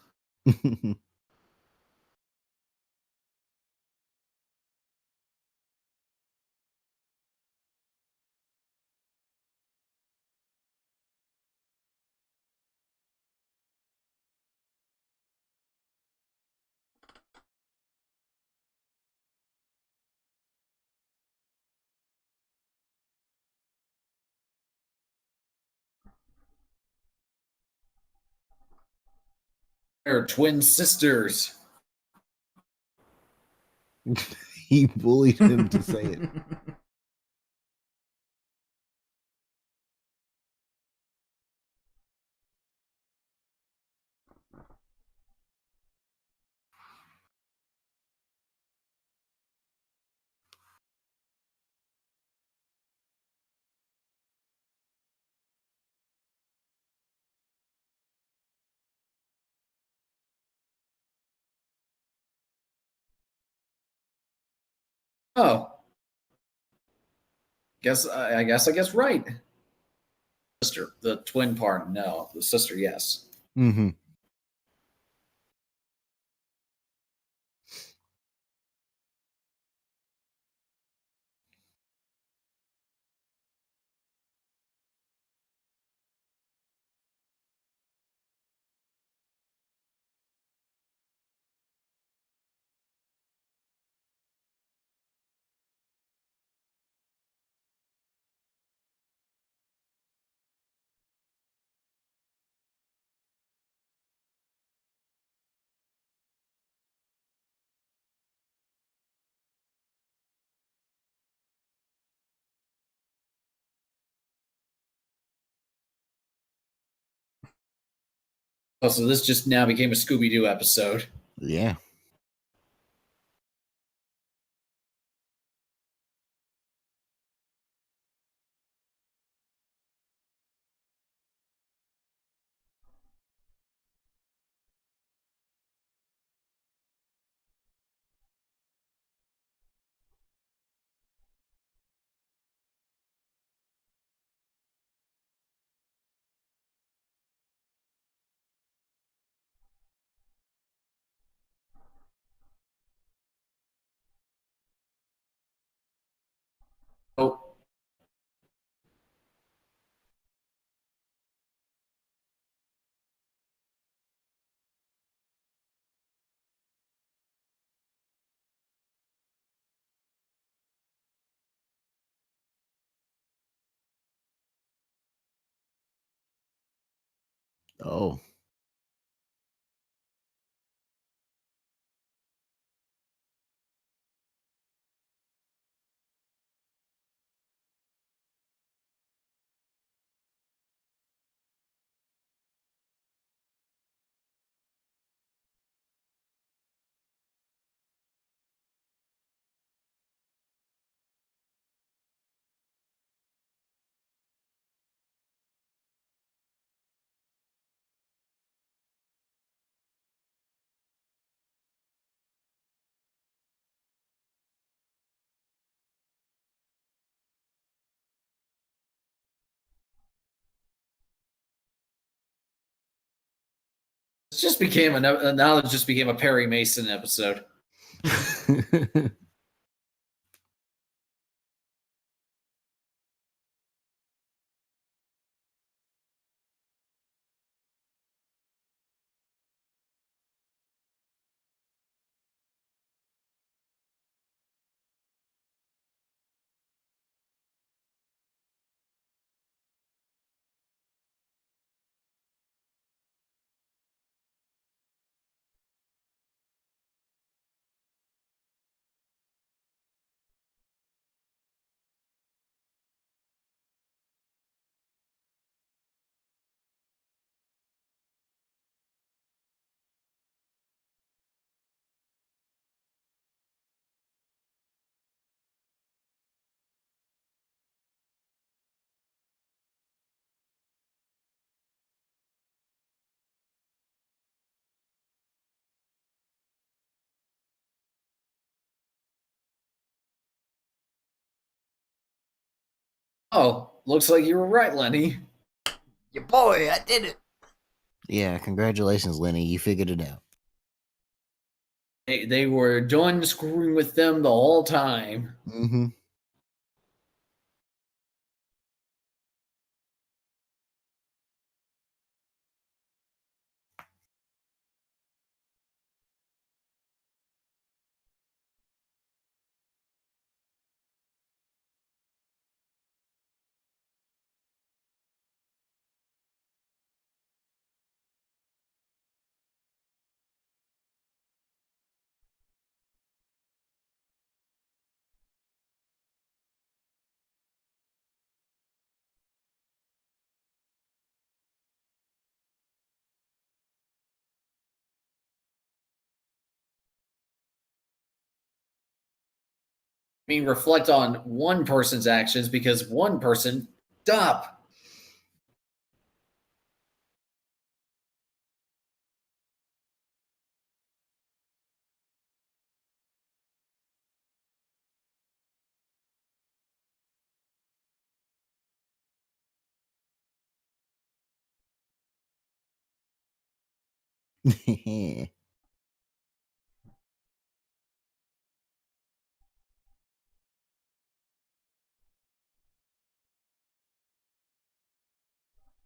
They're twin sisters. He bullied him to say it. Oh, I guess right. Sister, the twin part, no. The sister, yes. Mm-hmm. Oh, so this just now became a Scooby Doo episode. Yeah. Oh. It just became now it just became a Perry Mason episode. Oh, looks like you were right, Lenny. Your boy, I did it. Yeah, congratulations, Lenny. You figured it out. They were done screwing with them the whole time. Mm-hmm. I mean, reflect on one person's actions because one person, stop.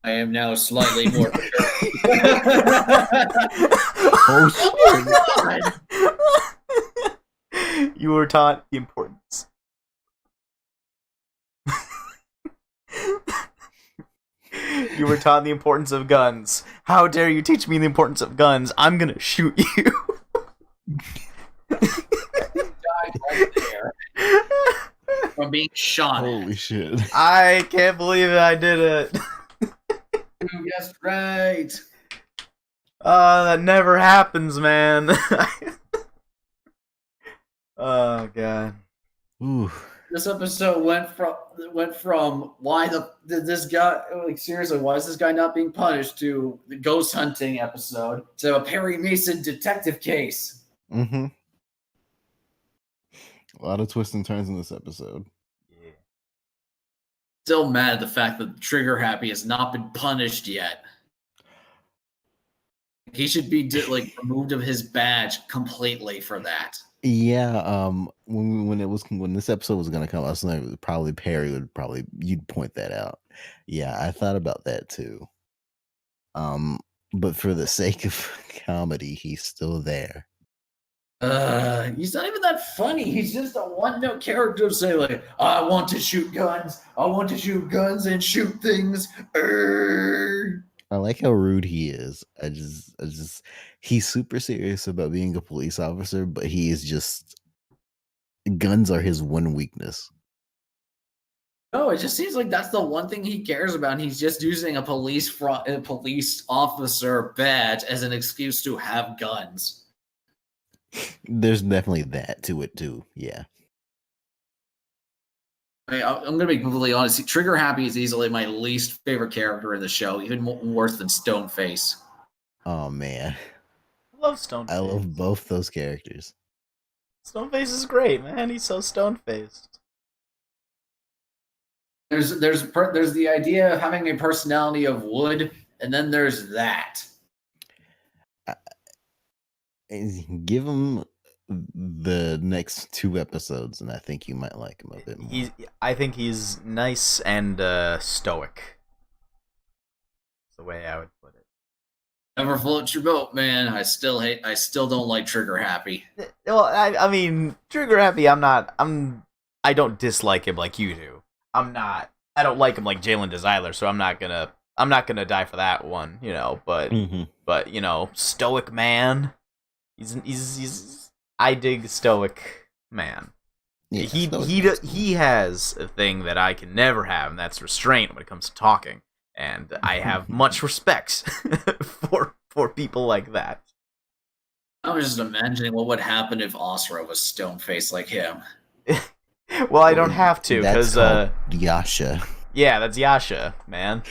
I am now slightly more perturbed. Oh, shit. You were taught the importance. You were taught the importance of guns. How dare you teach me the importance of guns? I'm gonna shoot you. Died right there from being shot. Holy shit. I can't believe I did it. You guessed right. That never happens, man. Oh god. Ooh. This episode went from why this guy, like, seriously, why is this guy not being punished, to the ghost hunting episode to a Perry Mason detective case. Mm-hmm. A lot of twists and turns in this episode. Yeah. Still mad at the fact that Trigger Happy has not been punished yet. He should be removed of his badge completely for that. Yeah, when this episode was gonna come, I was thinking probably Perry you'd point that out. Yeah, I thought about that too. But for the sake of comedy, he's still there. He's not even that funny. He's just a one-note character saying, like, I want to shoot guns and shoot things. I like how rude he is. He's super serious about being a police officer, but he is just guns are his one weakness. No, it just seems like that's the one thing he cares about. And he's just using a police officer badge as an excuse to have guns. There's definitely that to it too. Yeah. I'm going to be completely honest. Trigger Happy is easily my least favorite character in the show, even worse than Stoneface. Oh man, I love Stoneface. I love both those characters. Stoneface is great, man. He's so stone-faced. There's the idea of having a personality of wood, and then there's that. Give him the next 2 episodes, and I think you might like him a bit more. I think he's nice and stoic. That's the way I would put it. Never float your boat, man. I still don't like Trigger Happy. Well, I mean, Trigger Happy. I don't dislike him like you do. I don't like him like Jalen Deseiler, so I'm not gonna die for that one, But you know, stoic man. He's I dig stoic man. Yeah, he has a thing that I can never have, and that's restraint when it comes to talking. And I have much respect for people like that. I was just imagining what would happen if Asura was stone-faced like him. Well, I don't have to, because Yasha. Yeah, that's Yasha, man.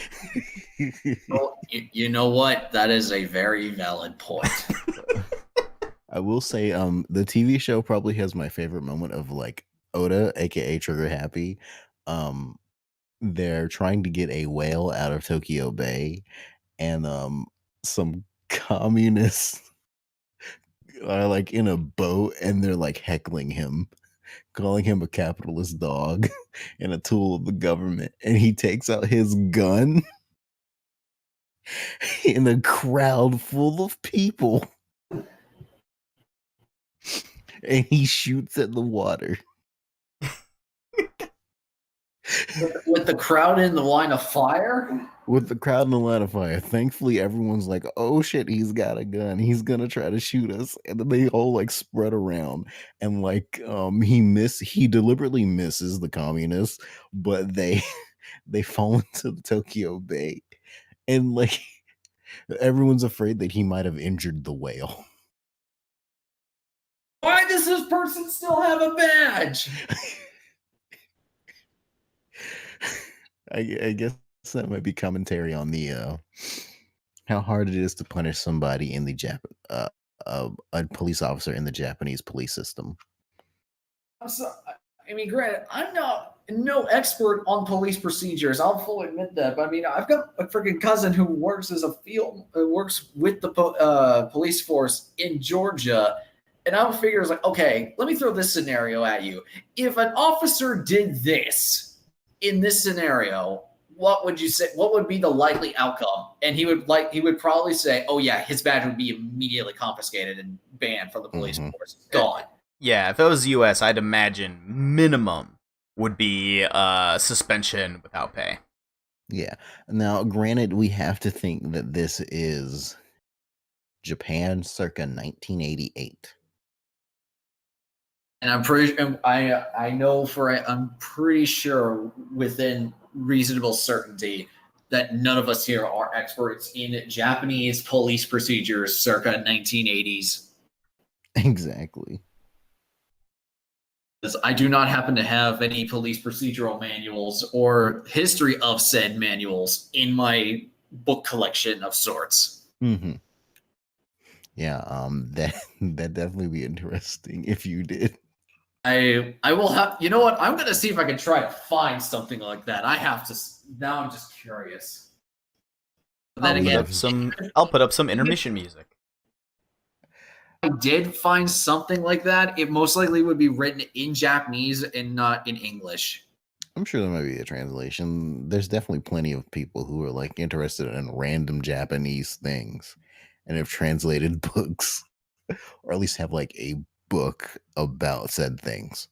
Well, you know what? That is a very valid point. I will say, the TV show probably has my favorite moment of like Oda, aka Trigger Happy. They're trying to get a whale out of Tokyo Bay, and some communists are like in a boat, and they're like heckling him, calling him a capitalist dog and a tool of the government, and he takes out his gun in a crowd full of people. And he shoots at the water. With the crowd in the line of fire? With the crowd in the line of fire. Thankfully, everyone's like, oh shit, he's got a gun. He's gonna try to shoot us. And then they all like spread around. And like he deliberately misses the communists, but they fall into the Tokyo Bay. And like everyone's afraid that he might have injured the whale. Why does this person still have a badge? I guess that might be commentary on the how hard it is to punish somebody in the a police officer in the Japanese police system. So, I mean, granted, I'm no expert on police procedures. I'll fully admit that. But I mean, I've got a freaking cousin who works works with the police force in Georgia. And I would figure, like, okay, let me throw this scenario at you. If an officer did this in this scenario, what would you say? What would be the likely outcome? And he would probably say, oh yeah, his badge would be immediately confiscated and banned from the police force. Gone. Yeah, if it was US, I'd imagine minimum would be suspension without pay. Yeah. Now, granted, we have to think that this is Japan circa 1988. And I'm pretty sure within reasonable certainty that none of us here are experts in Japanese police procedures circa 1980s. Exactly. Because I do not happen to have any police procedural manuals or history of said manuals in my book collection of sorts. Mm-hmm. Yeah, that'd definitely be interesting if you did. I will have, you know what? I'm going to see if I can try to find something like that. Now I'm just curious. But then again, I'll put up some intermission music. If I did find something like that, it most likely would be written in Japanese and not in English. I'm sure there might be a translation. There's definitely plenty of people who are like interested in random Japanese things and have translated books, or at least have like a book about said things.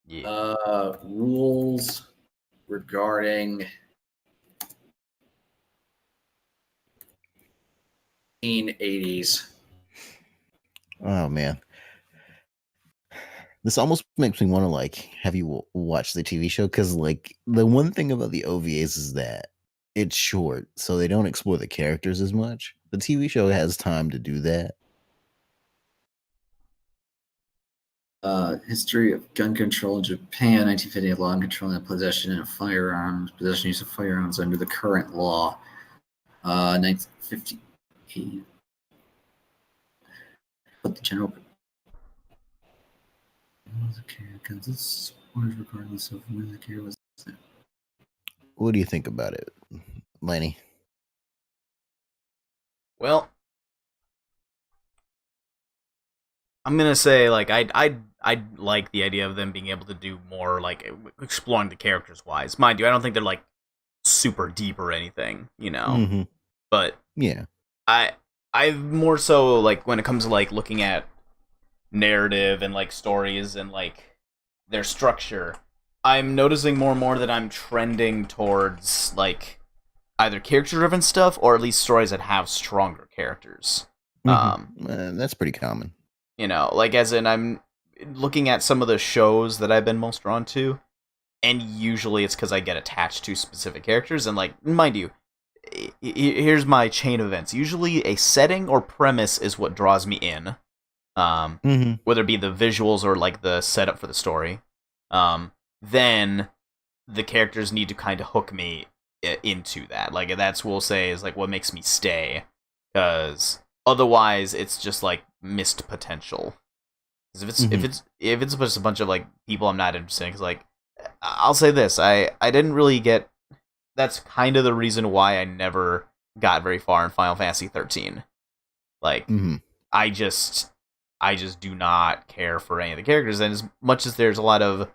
Yeah. Rules regarding 1980s. Oh man, this almost makes me want to have you watch the TV show, because the one thing about the OVAs is that it's short, so they don't explore the characters as much. The TV show has time to do that. History of gun control in Japan, 1950, law and controlling the possession of firearms, possession use of firearms under the current law, 1958. But the general regardless of when the care was. What do you think about it, Lenny? Well, I'm gonna say I like the idea of them being able to do more exploring the characters wise. Mind you, I don't think they're super deep or anything, Mm-hmm. But Yeah, I more so when it comes to looking at narrative and stories and their structure, I'm noticing more and more that I'm trending towards either character driven stuff or at least stories that have stronger characters. that's pretty common. As in I'm looking at some of the shows that I've been most drawn to, and usually it's because I get attached to specific characters, and mind you, here's my chain of events. Usually a setting or premise is what draws me in, whether it be the visuals or the setup for the story. Then the characters need to kind of hook me into that. That's we'll say is what makes me stay, because otherwise it's just missed potential. Because if it's just a bunch of people I'm not interested in, because I'll say this, I didn't really get. That's kind of the reason why I never got very far in Final Fantasy 13. I just do not care for any of the characters, and as much as there's a lot of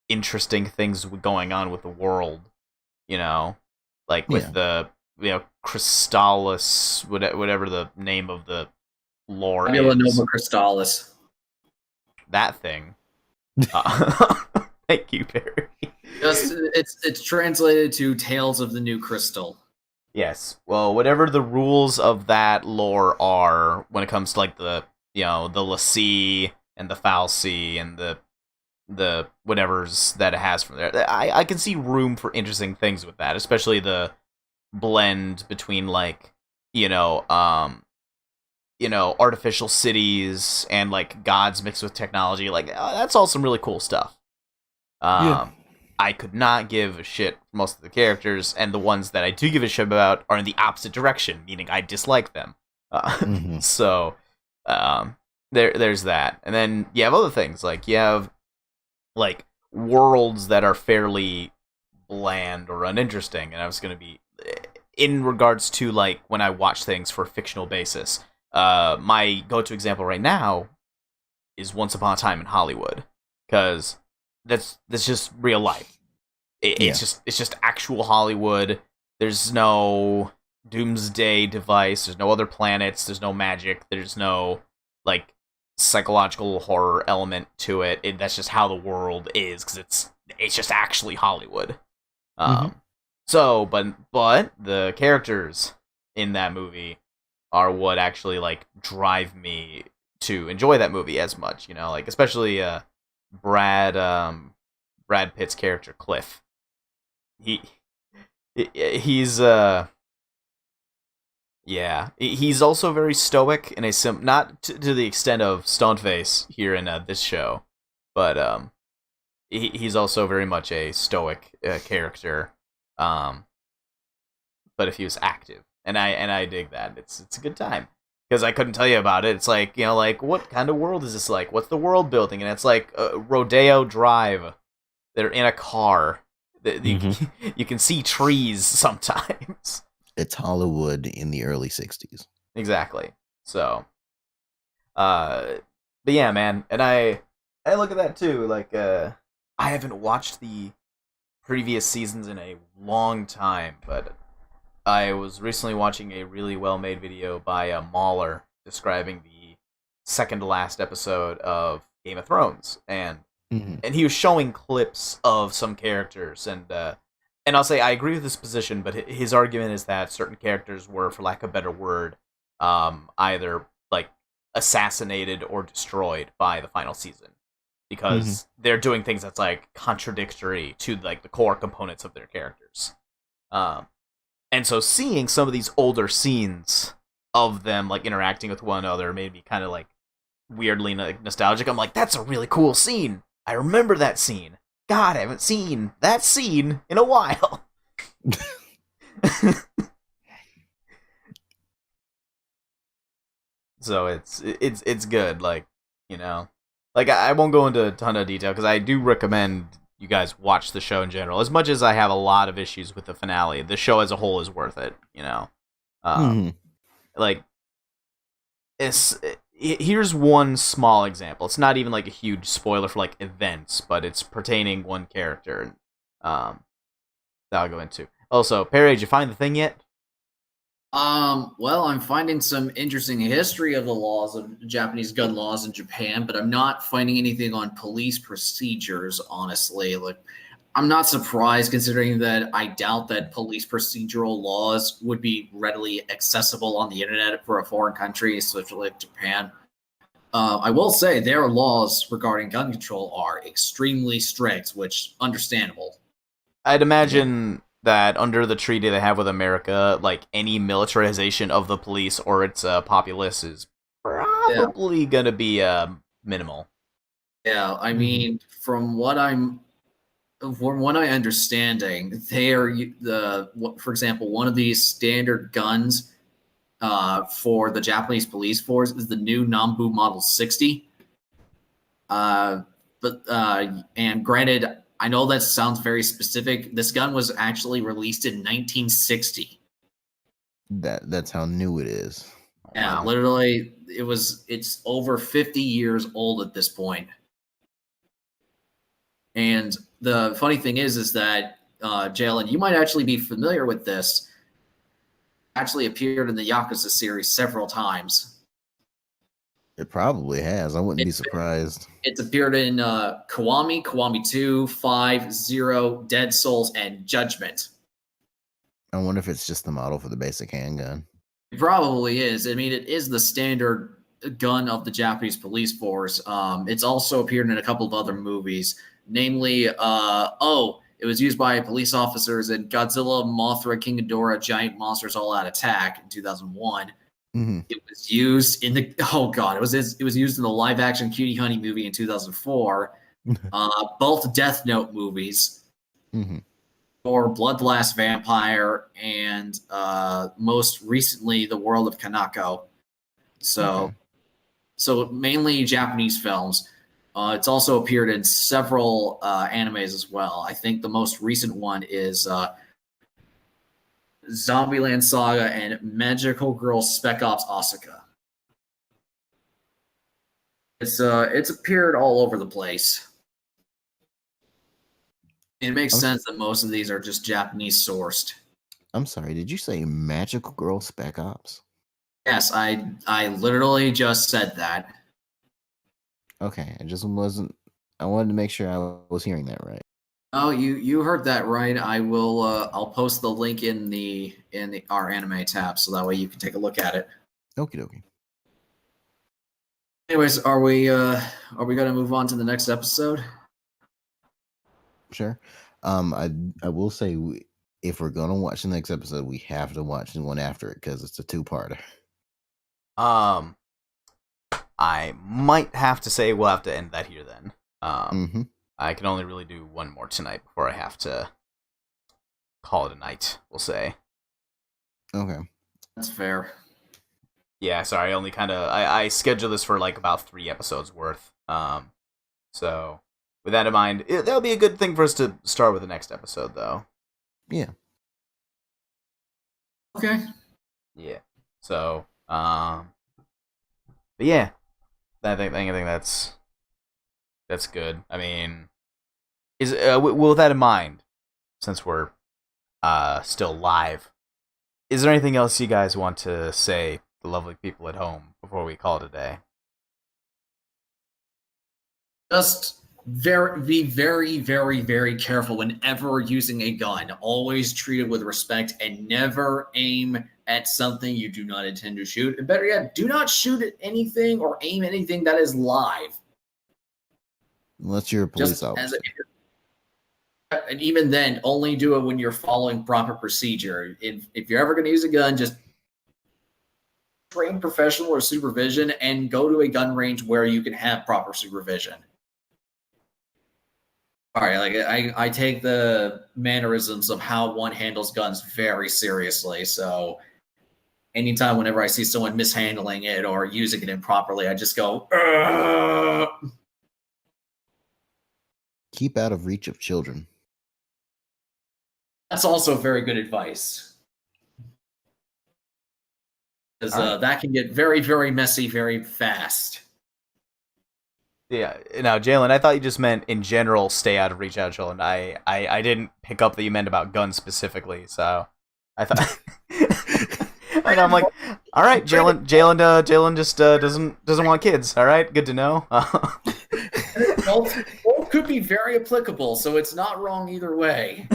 interesting things going on with the world, with the Crystallis, whatever the name of the lore is. Nova Crystallis. That thing. Thank you, Barry. It's translated to Tales of the New Crystal. Yes. Well, whatever the rules of that lore are when it comes to the the Lassie and the Fal'Cie and the whatevers that it has from there, I can see room for interesting things with that, especially the blend between artificial cities and gods mixed with technology. That's all some really cool stuff. Yeah. I could not give a shit for most of the characters, and the ones that I do give a shit about are in the opposite direction, meaning I dislike them. So there's that, and then you have other things you have worlds that are fairly bland or uninteresting, and I was going to be in regards to when I watch things for a fictional basis. My go-to example right now is Once Upon a Time in Hollywood, because that's just real life. It's just actual Hollywood. There's no doomsday device. There's no other planets. There's no magic. There's no psychological horror element to it. That's just how the world is, because it's just actually Hollywood. So, but the characters in that movie are what actually drive me to enjoy that movie as much. Especially Brad Pitt's character Cliff. He's he's also very stoic in a not to the extent of Stoneface here in this show, but he's also very much a stoic character. But if he was active, and I dig that, it's a good time, because I couldn't tell you about it. It's what kind of world is this like? What's the world building? And it's Rodeo Drive. They're in a car. You can see trees sometimes. It's Hollywood in the early 60s. Exactly. So, but yeah, man, and I look at that too. I haven't watched the previous seasons in a long time, but I was recently watching a really well-made video by Mauler describing the second to last episode of Game of Thrones, and he was showing clips of some characters, and I'll say I agree with his position, but his argument is that certain characters were, for lack of a better word, either like assassinated or destroyed by the final season, because they're doing things that's like contradictory to like the core components of their characters. And so seeing some of these older scenes of them like interacting with one another made me kind of like weirdly nostalgic. I'm like, that's a really cool scene. I remember that scene. God, I haven't seen that scene in a while. So it's good. Like, you know, like I won't go into a ton of detail because I do recommend you guys watch the show in general. As much as I have a lot of issues with the finale, the show as a whole is worth it. You know, like here's one small example. It's not even like a huge spoiler for like events, but it's pertaining one character. That I'll go into. Also, Perry, did you find the thing yet? Well, I'm finding some interesting history of the laws of Japanese gun laws in Japan, but I'm not finding anything on police procedures, honestly. Like, I'm not surprised considering that I doubt that police procedural laws would be readily accessible on the internet for a foreign country, especially like Japan. I will say their laws regarding gun control are extremely strict, which understandable. I'd imagine that under the treaty they have with America, like any militarization of the police or its populace is probably gonna be minimal. Yeah, I mean, from what I understanding, they are for example, one of these standard guns for the Japanese police force is the new Nambu Model 60. And granted, I know that sounds very specific. This gun was actually released in 1960. That's how new it is. Yeah, wow. Literally, it's over 50 years old at this point. And the funny thing is that Jalen, you might actually be familiar with this. Actually appeared in the Yakuza series several times. It probably has. I wouldn't be surprised. It's appeared in Kiwami, Kiwami 2, 5, 0, Dead Souls, and Judgment. I wonder if it's just the model for the basic handgun. It probably is. I mean, it is the standard gun of the Japanese police force. It's also appeared in a couple of other movies, namely, it was used by police officers in Godzilla, Mothra, King Ghidorah, Giant Monsters All Out Attack in 2001. It was used in the it was used in the live action Cutie Honey movie in 2004. Both Death Note movies, or Bloodlust Vampire, and most recently The World of Kanako. So mainly Japanese films. It's also appeared in several animes as well. I think the most recent one is Zombieland Saga and Magical Girl Spec Ops Asuka. It's appeared all over the place. It makes sense that most of these are just Japanese sourced. I'm sorry, did you say Magical Girl Spec Ops? Yes, I literally just said that. Okay, I wanted to make sure I was hearing that right. Oh, you heard that right. I will. I'll post the link in our anime tab, so that way you can take a look at it. Okie dokie. Anyways, are we gonna move on to the next episode? Sure. I will say if we're gonna watch the next episode, we have to watch the one after it because it's a two-parter. I might have to say we'll have to end that here then. I can only really do one more tonight before I have to call it a night, we'll say. Okay. That's fair. Yeah, sorry, I only I scheduled this for like about 3 episodes worth. So with that in mind, that'll be a good thing for us to start with the next episode, though. Yeah. Okay. Yeah. So, but yeah, I think that's good. I mean, with that in mind, since we're still live, is there anything else you guys want to say, the lovely people at home, before we call it a day? Just Be very, very, very careful whenever using a gun. Always treat it with respect and never aim at something you do not intend to shoot. And better yet, do not shoot at anything or aim anything that is live. Unless you're a police officer. And even then, only do it when you're following proper procedure. If you're ever going to use a gun, just train professional or supervision and go to a gun range where you can have proper supervision. All right, like I take the mannerisms of how one handles guns very seriously. So anytime whenever I see someone mishandling it or using it improperly, I just go, "Ugh." Keep out of reach of children. That's also very good advice. Because that can get very, very messy very fast. Yeah. Now, Jalen, I thought you just meant in general, stay out of reach of children. I didn't pick up that you meant about guns specifically, so I thought. And I'm like, all right, Jalen just doesn't want kids. All right, good to know. Both could be very applicable, so it's not wrong either way.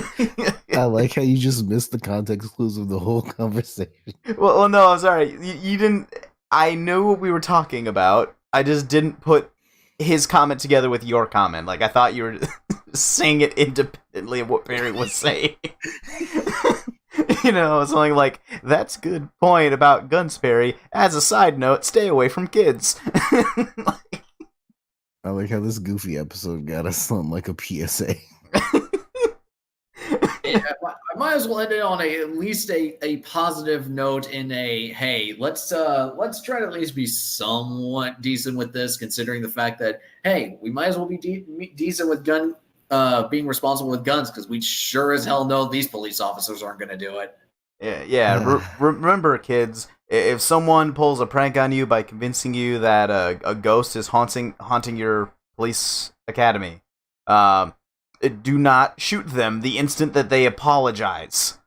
I like how you just missed the context clues of the whole conversation. Well, no, I'm sorry. You didn't. I knew what we were talking about. I just didn't put his comment together with your comment. Like, I thought you were saying it independently of what Perry was saying. You know, something like, that's a good point about guns, Perry. As a side note, stay away from kids. I like how this goofy episode got us on like a PSA. Yeah, I might as well end it on at least a positive note in a, hey, let's try to at least be somewhat decent with this, considering the fact that, hey, we might as well be decent with being responsible with guns, because we sure as hell know these police officers aren't going to do it. Yeah. Remember, kids, if someone pulls a prank on you by convincing you that a ghost is haunting your police academy, do not shoot them the instant that they apologize.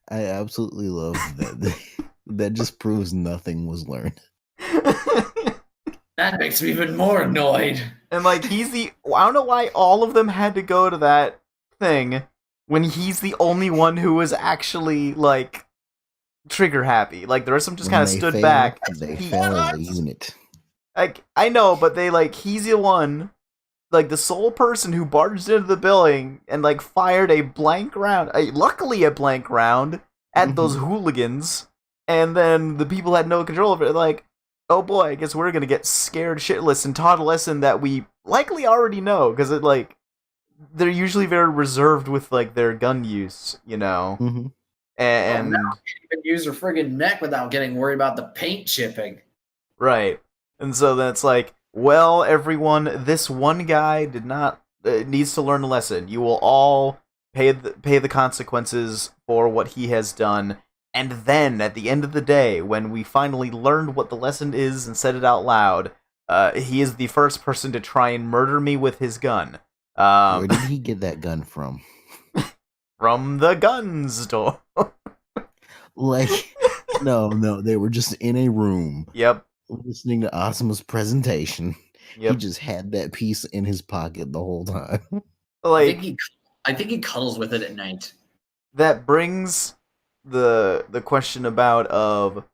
I absolutely love that. That just proves nothing was learned. That makes me even more annoyed. And like, I don't know why all of them had to go to that thing when he's the only one who was actually like trigger happy. Like the rest of them just kind of stood back. They fell as a unit. Like, I know, but he's the one, like the sole person who barged into the building and like fired a blank round, luckily a blank round at those hooligans, and then the people had no control of it. Like, oh boy, I guess we're gonna get scared shitless and taught a lesson that we likely already know, because it like they're usually very reserved with like their gun use, you know. And now you can't even use their friggin' neck without getting worried about the paint chipping. Right. And so then it's like, well, everyone, this one guy needs to learn a lesson. You will all pay the consequences for what he has done. And then, at the end of the day, when we finally learned what the lesson is and said it out loud, he is the first person to try and murder me with his gun. Where did he get that gun from? From the gun store. Like, no, they were just in a room. Yep. Listening to Asuma's presentation. Yep. He just had that piece in his pocket the whole time. Like, I think he cuddles with it at night. That brings the question about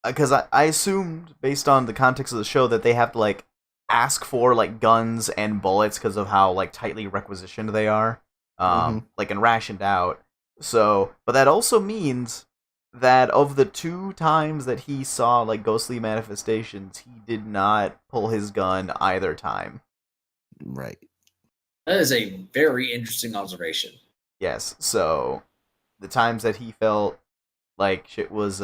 because I assumed, based on the context of the show, that they have to like ask for like guns and bullets because of how like tightly requisitioned they are, like and rationed out. So, but that also means that of the 2 times that he saw like ghostly manifestations, he did not pull his gun either time. Right. That is a very interesting observation. Yes. So the times that he felt like shit was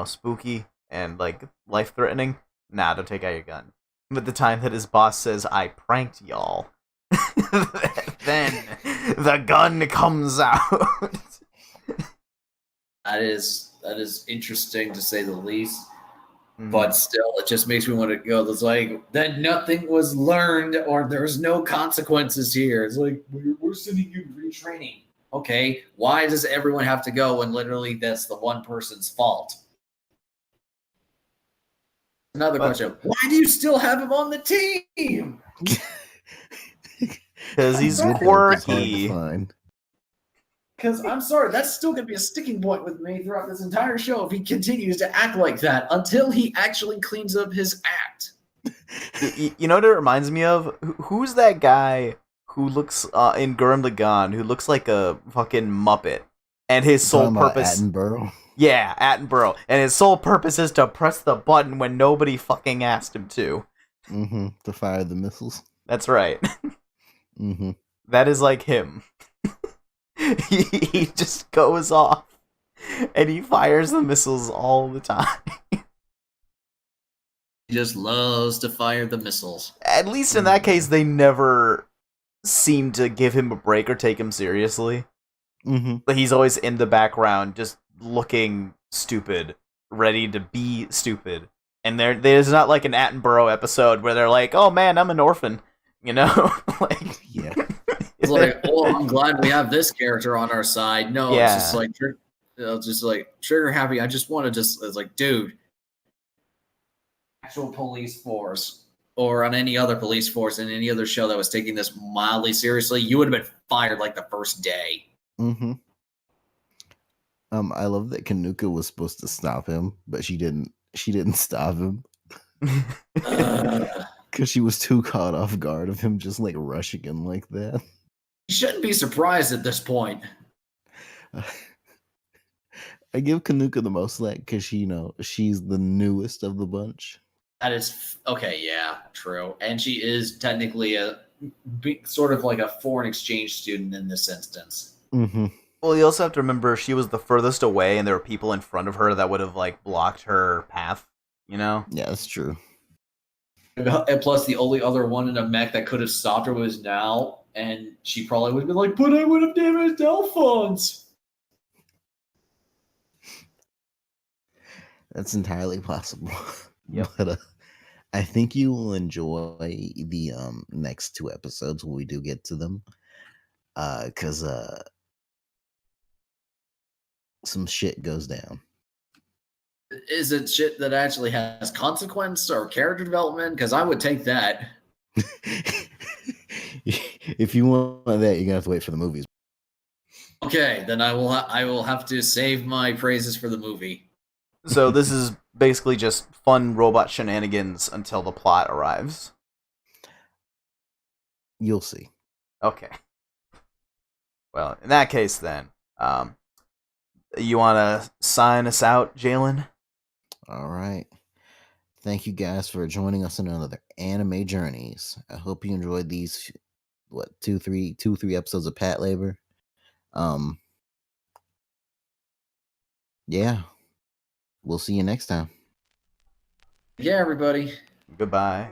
spooky and like life threatening, nah, don't take out your gun. But the time that his boss says, I pranked y'all, then the gun comes out. That is interesting to say the least. But still, it just makes me want to go. It's like, then nothing was learned, or there's no consequences here. It's like, we're sending you retraining. Okay, why does everyone have to go when literally that's the one person's fault? Another question. Why do you still have him on the team? Because he's Good help is hard to quirky. find. Because I'm sorry, that's still going to be a sticking point with me throughout this entire show if he continues to act like that until he actually cleans up his act. You know what it reminds me of? Who's that guy who looks in Gurren Lagann who looks like a fucking Muppet, and his sole purpose? Attenborough. Yeah, Attenborough, and his sole purpose is to press the button when nobody fucking asked him to. Mm-hmm. To fire the missiles. That's right. Mm-hmm. That is like him. He just goes off and he fires the missiles all the time. He just loves to fire the missiles. At least in that case, they never seem to give him a break or take him seriously. Mm-hmm. But he's always in the background, just looking stupid, ready to be stupid. And there's not like an Attenborough episode where they're like, "Oh man, I'm an orphan," you know? Like, yeah. It's like, oh, I'm glad we have this character on our side. No, Yeah. it's just like trigger happy. I just want to just, it's like, dude, actual police force or on any other police force in any other show that was taking this mildly seriously, you would have been fired like the first day. Mm-hmm. I love that Kanuka was supposed to stop him, but she didn't. She didn't stop him because she was too caught off guard of him just like rushing in like that. You shouldn't be surprised at this point. I give Kanuka the most slack because she's the newest of the bunch. That is okay. Yeah, true. And she is technically a sort of like a foreign exchange student in this instance. Mm-hmm. well, you also have to remember she was the furthest away, and there were people in front of her that would have like blocked her path. You know? Yeah, that's true. And plus, the only other one in a mech that could have stopped her was Nal, and she probably would have been like, "But I would have damaged Alphonse." That's entirely possible. Yep. But I think you will enjoy the next two episodes when we do get to them. Because some shit goes down. Is it shit that actually has consequence or character development? Because I would take that. If you want that, you're gonna have to wait for the movies. Okay, then I will have to save my praises for the movie. So this is basically just fun robot shenanigans until the plot arrives. You'll see. Okay. Well, in that case, then, you want to sign us out, Jalen? All right. Thank you guys for joining us in another Anime Journeys. I hope you enjoyed these, two, three episodes of Patlabor. Yeah. We'll see you next time. Yeah, everybody. Goodbye.